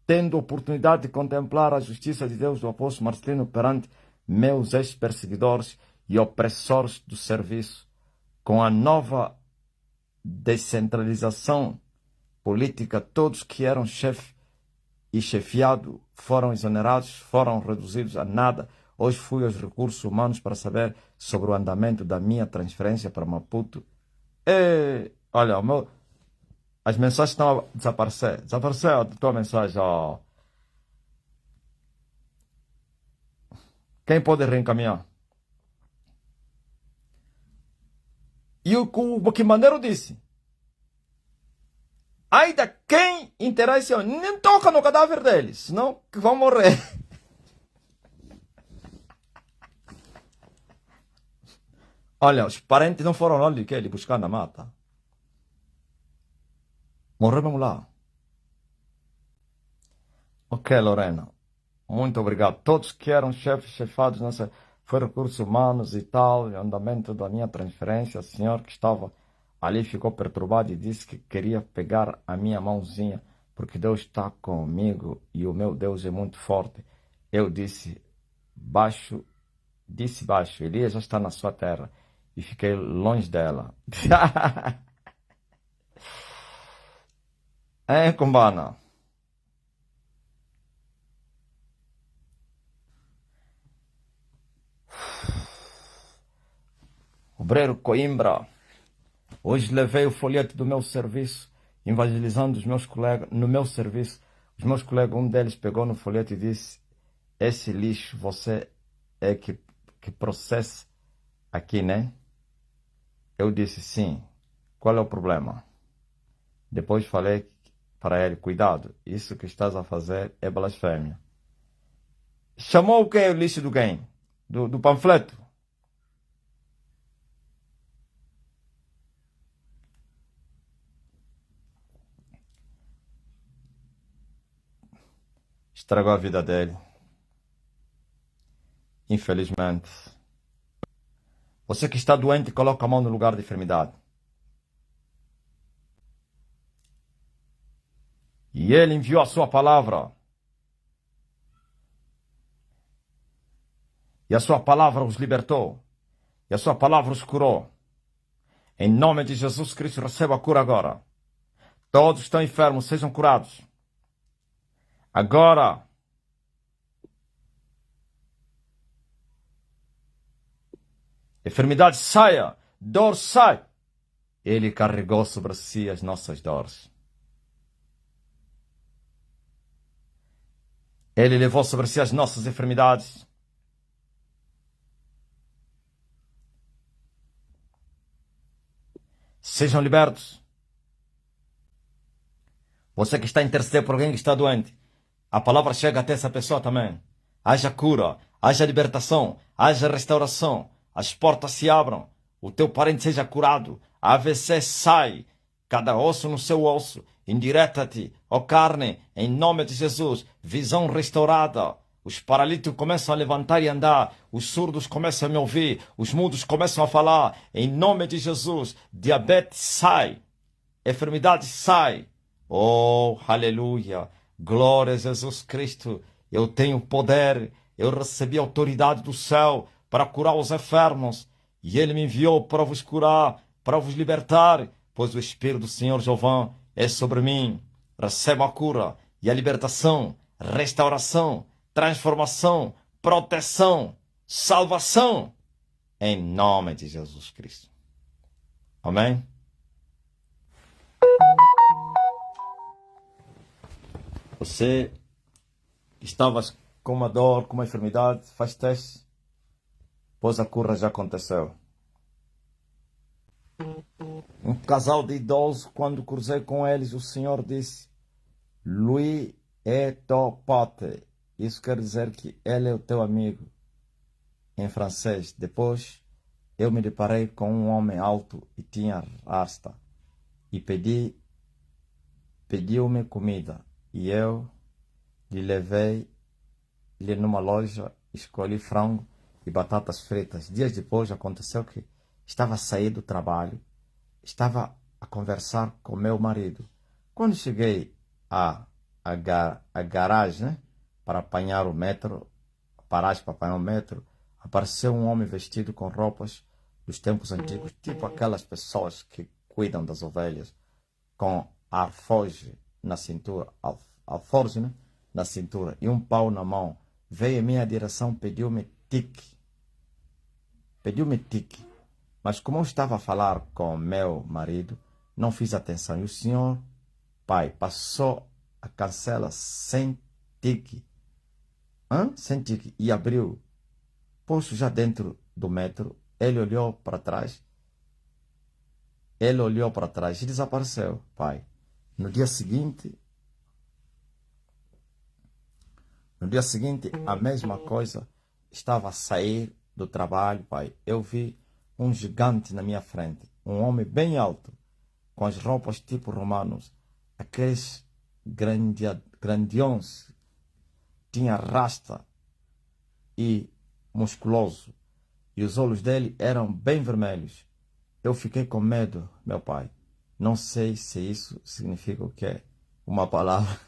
A: tendo oportunidade de contemplar a justiça de Deus do apóstolo Marcelino perante meus ex-perseguidores e opressores do serviço. Com a nova descentralização política, todos que eram chefe e chefiado foram exonerados, foram reduzidos a nada. Hoje fui aos recursos humanos para saber sobre o andamento da minha transferência para Maputo. Olha, as mensagens estão a desaparecer. Desapareceu a tua mensagem. Oh. Quem pode reencaminhar? E o Boquimaneiro disse: ainda quem interessa, nem toca no cadáver deles, senão que vão morrer. Olha, os parentes não foram lá lhe buscar na mata. Morremos lá. Ok, Lorena. Muito obrigado. Todos que eram chefes, chefados, nessa, foi recursos humanos e tal, e andamento da minha transferência. O senhor que estava ali ficou perturbado e disse que queria pegar a minha mãozinha, porque Deus está comigo e o meu Deus é muito forte. Eu disse baixo, Elias já está na sua terra. E fiquei longe dela. Kumbana. Obreiro Coimbra. Hoje levei o folheto do meu serviço, evangelizando os meus colegas no meu serviço. Os meus colegas, um deles pegou no folheto e disse: esse lixo você é que processa aqui, né? Eu disse sim. Qual é o problema? Depois falei para ele: cuidado, isso que estás a fazer é blasfêmia. Chamou o que? O lixo do quem? Do panfleto? Estragou a vida dele. Infelizmente. Você que está doente, coloca a mão no lugar de enfermidade. E ele enviou a sua palavra. E a sua palavra os libertou. E a sua palavra os curou. Em nome de Jesus Cristo, receba a cura agora. Todos que estão enfermos, sejam curados. Agora. Enfermidade saia. Dor sai. Ele carregou sobre si as nossas dores. Ele levou sobre si as nossas enfermidades. Sejam libertos. Você que está a interceder por alguém que está doente, a palavra chega até essa pessoa também. Haja cura, haja libertação, haja restauração. As portas se abram, o teu parente seja curado, a AVC sai, cada osso no seu osso, endireta-te, ó carne, em nome de Jesus, visão restaurada. Os paralíticos começam a levantar e andar, os surdos começam a me ouvir, os mudos começam a falar, em nome de Jesus. Diabetes sai, enfermidade sai. Oh, aleluia, glória a Jesus Cristo. Eu tenho poder, eu recebi autoridade do céu para curar os enfermos, e ele me enviou para vos curar, para vos libertar, pois o Espírito do Senhor Jeová é sobre mim. Receba a cura e a libertação, restauração, transformação, proteção, salvação, em nome de Jesus Cristo. Amém? Você estava com uma dor, com uma enfermidade, faz teste, pois a cura já aconteceu. Um casal de idosos, quando cruzei com eles, o Senhor disse: Lui est ton pote. Isso quer dizer que ele é o teu amigo, em francês. Depois, eu me deparei com um homem alto e tinha rasta. E pediu-me comida. E eu lhe levei-lhe numa loja, escolhi frango e batatas fritas. Dias depois, aconteceu que estava a sair do trabalho, estava a conversar com meu marido. Quando cheguei à garagem, né, para apanhar o metro, paragem para apanhar o metro, apareceu um homem vestido com roupas dos tempos antigos, tipo aquelas pessoas que cuidam das ovelhas, com alforje na cintura, alforje, né? Na cintura e um pau na mão. Veio em minha direção, pediu-me tique. Pediu-me tique. Mas como eu estava a falar com meu marido, não fiz atenção. E o senhor, pai, passou a cancela sem tique. Sem tique. E abriu. Posto já dentro do metro, ele olhou para trás. Ele olhou para trás e desapareceu, pai. No dia seguinte, a mesma coisa. Estava a sair do trabalho, pai. Eu vi um gigante na minha frente. Um homem bem alto, com as roupas tipo romanos. Aqueles grandiões. Tinha rasta e musculoso. E os olhos dele eram bem vermelhos. Eu fiquei com medo, meu pai. Não sei se isso significa o quê. Uma palavra.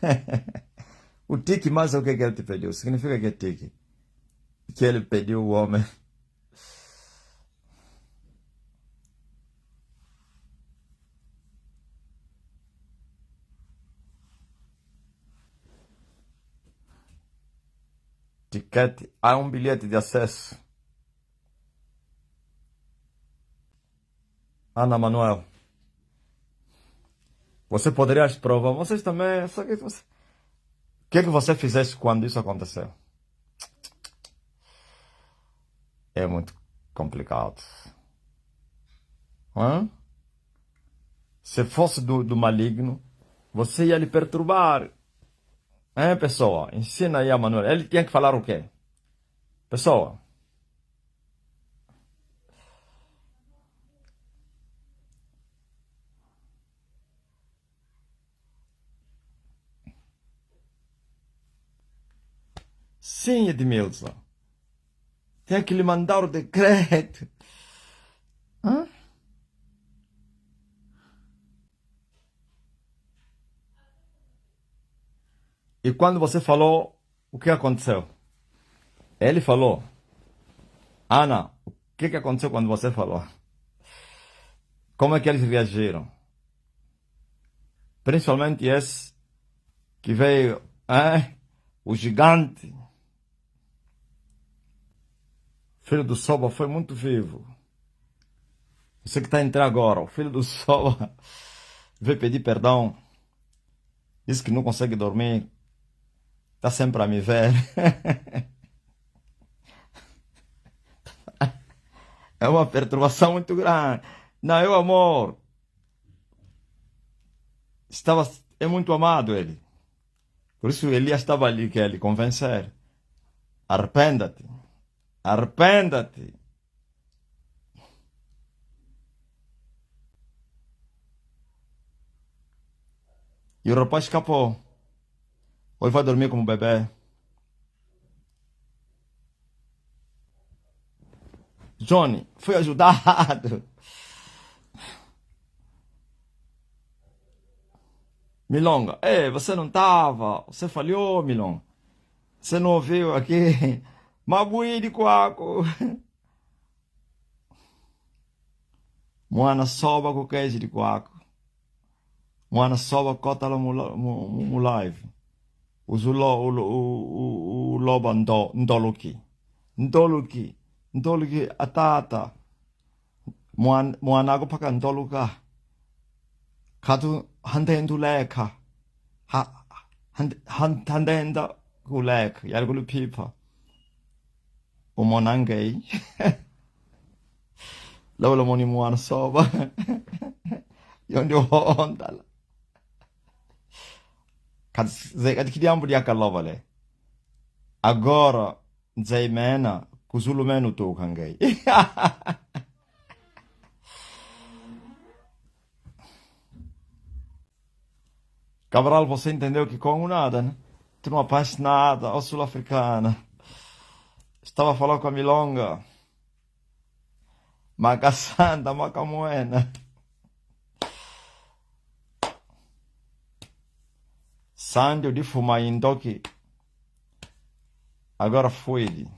A: O tique, mas o que ele te pediu? Significa que é tique. Que ele pediu o homem. Tiquete. Há um bilhete de acesso. Ana Manuel. Você poderia provar. Vocês também. Só que você... O que você fizesse quando isso aconteceu? É muito complicado. Se fosse do maligno, você ia lhe perturbar. Pessoa? Ensina aí a Manuel. Ele tinha que falar o quê? Pessoa. Sim, Edmilson. Tem que lhe mandar o decreto. E quando você falou, o que aconteceu? Ele falou. Ana, o que aconteceu quando você falou? Como é que eles reagiram? Principalmente esse que veio, o gigante. Filho do Soba foi muito vivo. Você que está entrando agora, o filho do Soba veio pedir perdão. Disse que não consegue dormir. Está sempre a me ver. É uma perturbação muito grande. Não, eu amor. É muito amado ele. Por isso Elias estava ali, que ele convencer. Arrependa-te. Arrependa-te. E o rapaz escapou. Hoje vai dormir como bebê. Johnny, foi ajudado. Milonga, você não estava. Você falhou, Milonga. Você não ouviu aqui? Mabui de quaco. Mwana soba com queijo de quaco. Mwana soba cota mu live. O loba ndoluki. Ndoluki. Ndoluki atata. Mwana go paka ndoluka. Kadu handendu leka. Handenda gulek. Yargulu pipa. Umonangei. Lawla moni mwana soba. Yondi ondala. Kadikidiyambu diakalovale. Agora, Nzeimena, Kuzulumenu Tukangei. Cabral, você entendeu que com nada, né? Tu não apaixonada, ó sul-africana. Estava falando com a Milonga. Macassanda, Macamoena. Sandio de Fumaindoki. Agora fui.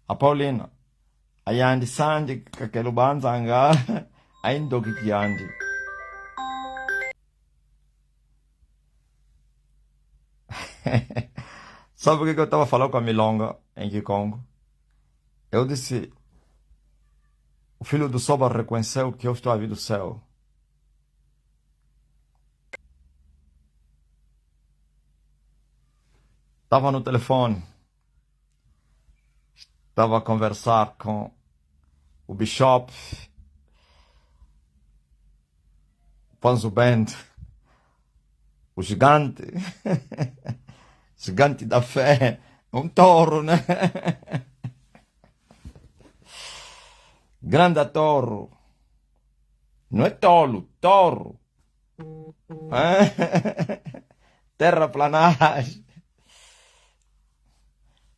A: A Paulina. Ayandi Sanji, Kakelubanza Anga, Aindoki Kiandi. Sabe o que eu estava falando com a Milonga em Kikongo? Eu disse, o filho do Soba reconheceu que eu estou a vir do céu. Estava no telefone. Estava a conversar com o Bishop, Panzo Band, o gigante, gigante da fé, um touro, né? Grande touro. Não é tolo, touro. Terraplanagem.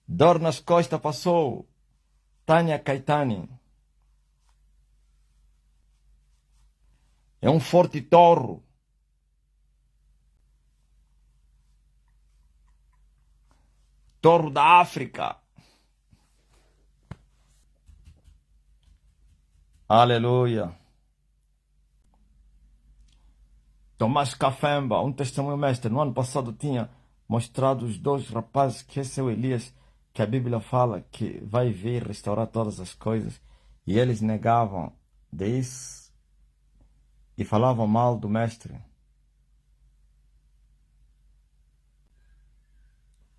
A: Dor nas costas passou. Tânia Caetani. É um forte touro. Touro da África. Aleluia. Tomás Cafemba, um testemunho mestre, no ano passado tinha mostrado os dois rapazes que esse é o Elias, que a Bíblia fala que vai vir restaurar todas as coisas. E eles negavam disso e falavam mal do mestre.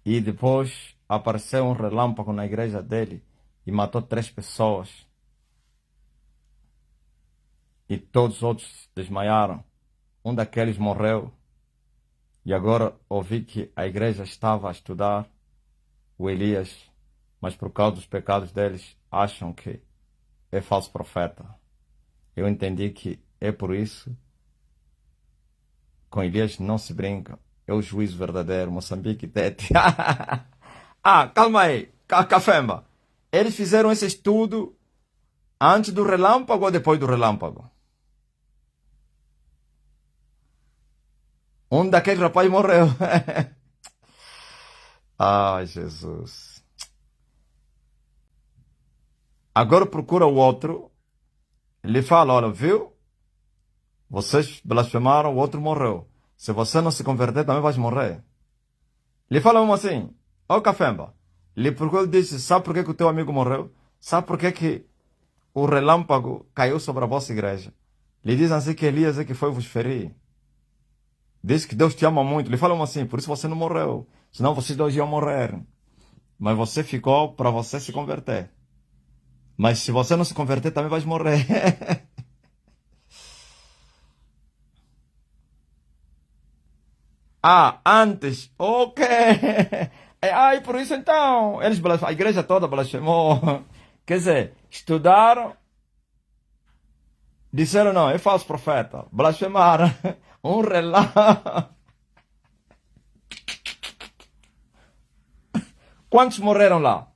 A: E depois apareceu um relâmpago na igreja dele e matou 3 pessoas. E todos os outros desmaiaram. Um daqueles morreu. E agora ouvi que a igreja estava a estudar o Elias, mas por causa dos pecados deles, acham que é falso profeta. Eu entendi que é por isso. Com Elias não se brinca. É o juízo verdadeiro. Moçambique, Tete. Calma aí. Cafemba. Eles fizeram esse estudo antes do relâmpago ou depois do relâmpago? Um daqueles rapazes morreu. Ai, Jesus. Agora procura o outro. Ele fala, olha, viu? Vocês blasfemaram, o outro morreu. Se você não se converter, também vais morrer. Ele fala mesmo assim, ó Cafemba. Ele procura e disse, sabe por que o teu amigo morreu? Sabe por que o relâmpago caiu sobre a vossa igreja? Lhe dizem assim que Elias é que foi vos ferir. Diz que Deus te ama muito. Ele fala assim, por isso você não morreu. Senão vocês dois iam morrer. Mas você ficou para você se converter. Mas se você não se converter, também vais morrer. Antes. Ok. E por isso então, a igreja toda blasfemou. Quer dizer, estudaram, disseram não, é falso profeta. Blasfemaram. Um relato. Quantos morreram lá?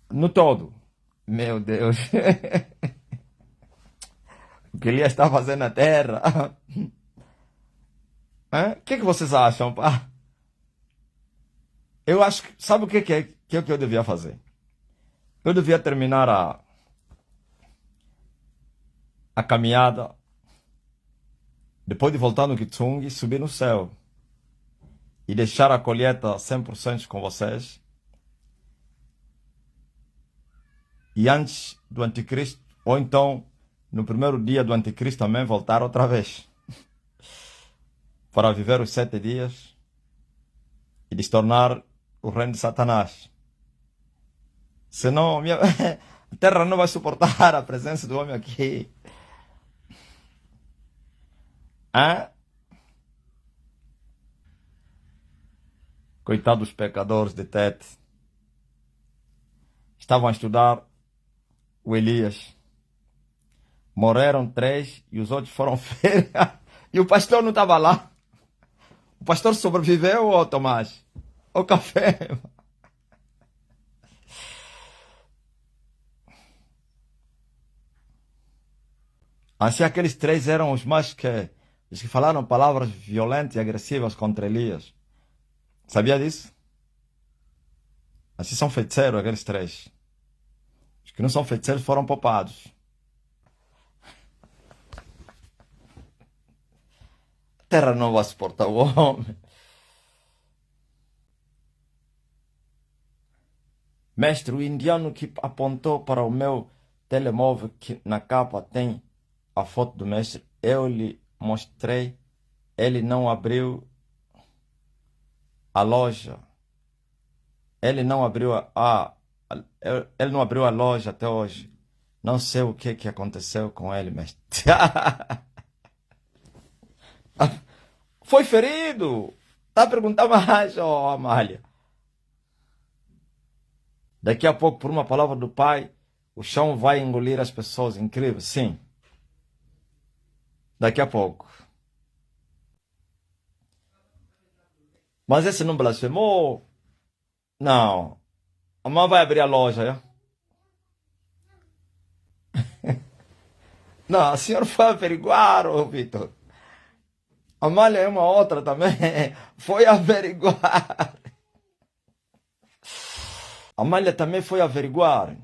A: No todo. Meu Deus. O que Elias está fazendo na terra? O que vocês acham, pá? Eu acho que... Sabe o que é que eu devia fazer? Eu devia terminar a caminhada. Depois de voltar no Kitsung, subir no céu. E deixar a colheita 100% com vocês. E antes do anticristo, ou então no primeiro dia do anticristo também, voltar outra vez. Para viver os 7 dias e de se tornar o reino de Satanás. Senão a terra não vai suportar a presença do homem aqui. Coitados dos pecadores de Tete. Estavam a estudar o Elias. Morreram 3 e os outros foram férias. E o pastor não estava lá. O pastor sobreviveu, ô Tomás? Ô Café? Assim, aqueles 3 eram os que falaram palavras violentas e agressivas contra Elias. Sabia disso? Assim são feiticeiros aqueles três. Os que não são feiticeiros foram poupados. A terra não vai suportar o homem. Mestre, o indiano que apontou para o meu telemóvel, que na capa tem a foto do mestre, eu lhe mostrei, ele não abriu a loja. Ele não abriu ele não abriu a loja até hoje. Não sei o que aconteceu com ele, mestre. Foi ferido. Tá perguntando mais, ó, Amália. Daqui a pouco, por uma palavra do Pai, o chão vai engolir as pessoas. Incrível, sim. Daqui a pouco. Mas esse não blasfemou? Não. A mãe vai abrir a loja, é? Não, a senhora foi averiguar, ô Vitor. A Amália é uma outra também. Foi averiguar. A Amália também foi averiguar.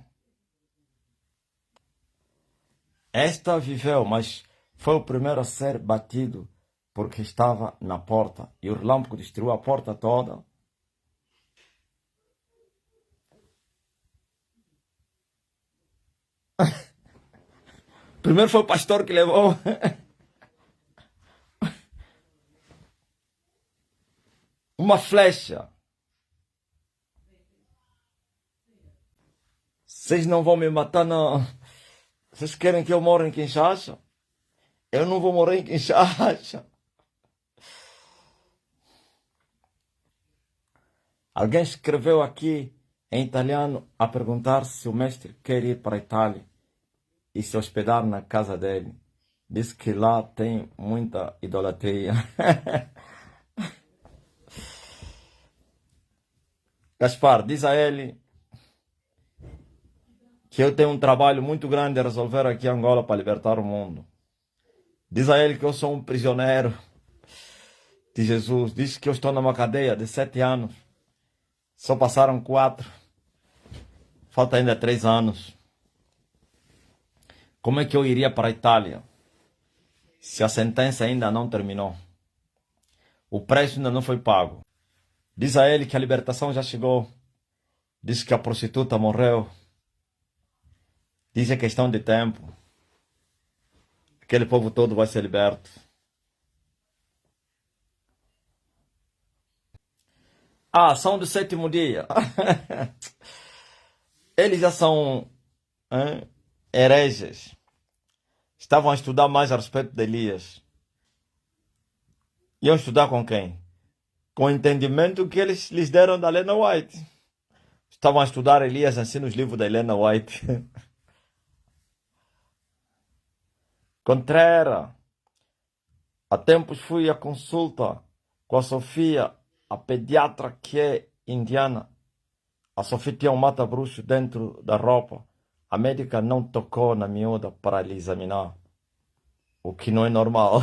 A: Esta viveu, mas foi o primeiro a ser batido porque estava na porta. E o relâmpago destruiu a porta toda. Primeiro foi o pastor que levou. Uma flecha. Vocês não vão me matar, não. Vocês querem que eu morra em Kinshasa? Eu não vou morrer em Kinshasa. Alguém escreveu aqui em italiano a perguntar se o mestre quer ir para a Itália e se hospedar na casa dele. Diz que lá tem muita idolatria. Gaspar, diz a ele que eu tenho um trabalho muito grande a resolver aqui em Angola para libertar o mundo. Diz a ele que eu sou um prisioneiro de Jesus. Diz que eu estou numa cadeia de 7 anos. Só passaram 4. Falta ainda 3 anos. Como é que eu iria para a Itália se a sentença ainda não terminou? O preço ainda não foi pago. Diz a ele que a libertação já chegou. Diz que a prostituta morreu. Diz que é questão de tempo. Aquele povo todo vai ser liberto. Ah, são do 7º dia. Eles já são hereges. Estavam a estudar mais a respeito de Elias. Iam estudar com quem? Com o entendimento que eles lhes deram da Helena White. Estavam a estudar Elias assim nos livros da Helena White. Contreira. Há tempos fui à consulta com a Sofia, a pediatra que é indiana. A Sofia tinha um mata-bruxo dentro da roupa. A médica não tocou na miúda para lhe examinar. O que não é normal.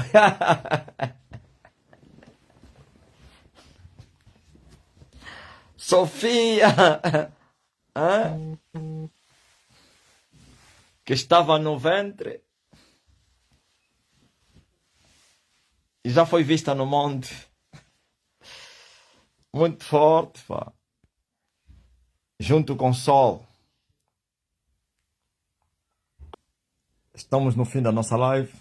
A: Sofia! Que estava no ventre e já foi vista no monte. Muito forte, pá. Junto com o sol. Estamos no fim da nossa live.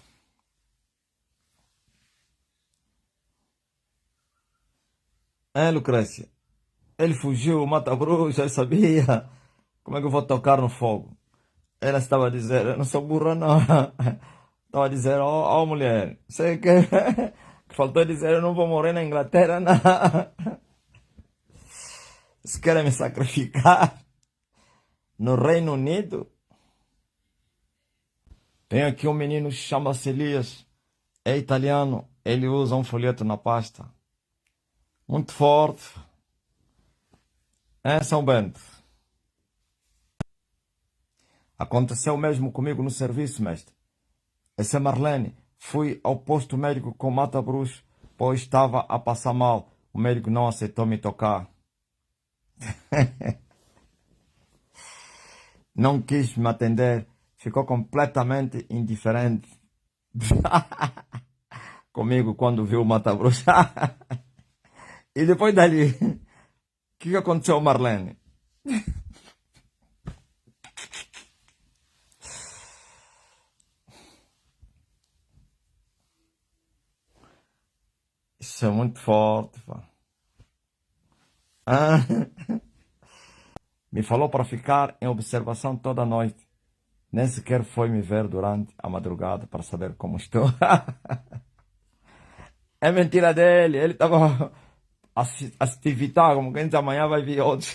A: Lucrécia? Ele fugiu, mata-bruxa, eu sabia. Como é que eu vou tocar no fogo? Ela estava a dizer, eu não sou burra não. Estava a dizer, ó mulher, sei que faltou dizer, eu não vou morrer na Inglaterra, não. Se querem me sacrificar no Reino Unido. Tem aqui um menino que chama-se Elias. É italiano, ele usa um folheto na pasta. Muito forte. São Bento. Aconteceu mesmo comigo no serviço, mestre. Essa é Marlene. Fui ao posto médico com mata-bruxo, pois estava a passar mal. O médico não aceitou me tocar. Não quis me atender, ficou completamente indiferente comigo quando viu o Mata-Bruxa. E depois dali, o que aconteceu, Marlene? Isso é muito forte, pá. Ah, me falou para ficar em observação toda a noite. Nem sequer foi me ver durante a madrugada para saber como estou. É mentira dele, ele estava a se evitar, como quem diz amanhã vai vir outro.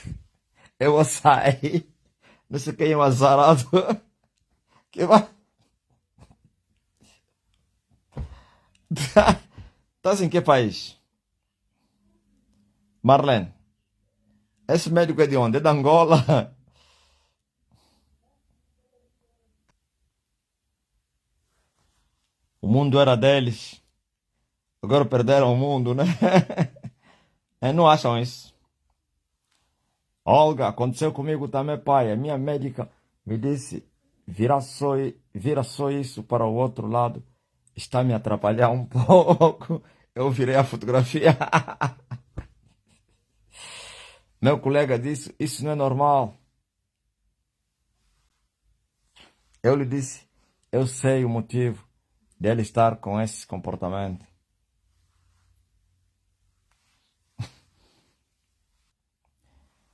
A: Eu vou sair. Não sei quem é o azarado. Que vai. Estás em que país? Marlene, esse médico é de onde? É da Angola? O mundo era deles. Agora perderam o mundo, né? É, não acham isso? Olga, aconteceu comigo também, pai. A minha médica me disse, vira só isso para o outro lado. Está me atrapalhar um pouco. Eu virei a fotografia. Meu colega disse, isso não é normal. Eu lhe disse, eu sei o motivo dele estar com esse comportamento.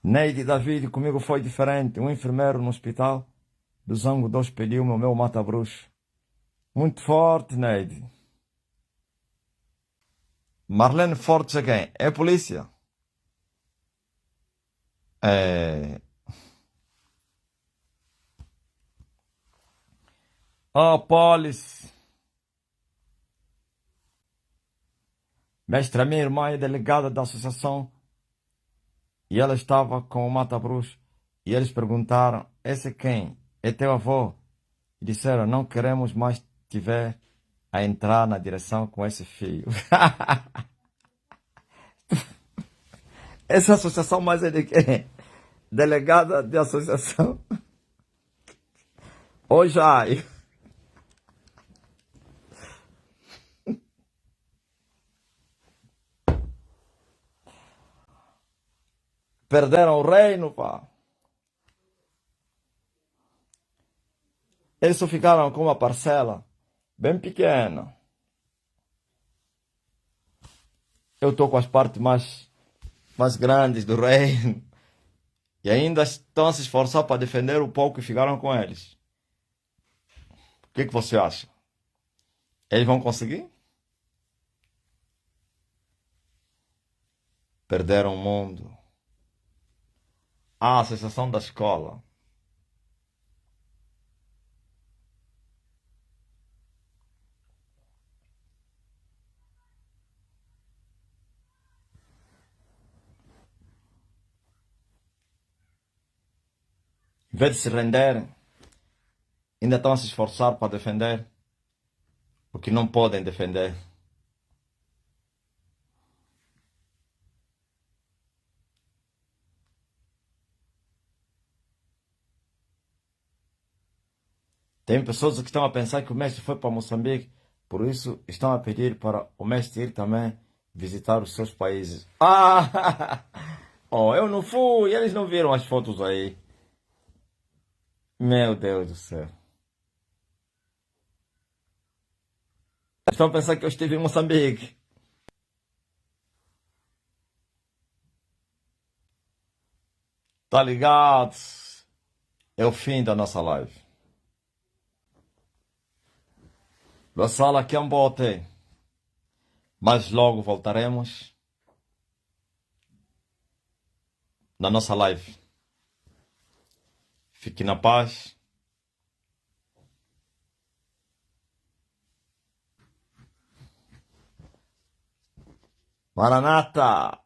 A: Neide David, comigo foi diferente. Um enfermeiro no hospital do Zango 2 pediu-me o meu mata-bruxo. Muito forte, Neide. Marlene Fortes é quem? É a polícia. É... Oh, Polis. Mestre, a minha irmã é delegada da associação e ela estava com o mata-bruxo. E eles perguntaram, esse é quem? É teu avô? E disseram, não queremos mais te ver a entrar na direção com esse filho. Essa associação mais é de quem? Delegada de associação. Hoje, ai. Perderam o reino, pá. Eles só ficaram com uma parcela bem pequena. Eu estou com as partes mais grandes do reino. E ainda estão a se esforçar para defender o pouco que ficaram com eles. O que você acha? Eles vão conseguir? Perderam o mundo. Ah, a associação da escola. Em vez de se renderem, ainda estão a se esforçar para defender o que não podem defender. Tem pessoas que estão a pensar que o mestre foi para Moçambique, por isso estão a pedir para o mestre ir também visitar os seus países. Ah! Oh, eu não fui, eles não viram as fotos aí. Meu Deus do céu. Estão a pensar que eu estive em Moçambique. Tá ligado? É o fim da nossa live. Pessoal, aqui é um bote. Mas logo voltaremos na nossa live. Fique na paz. Maranata!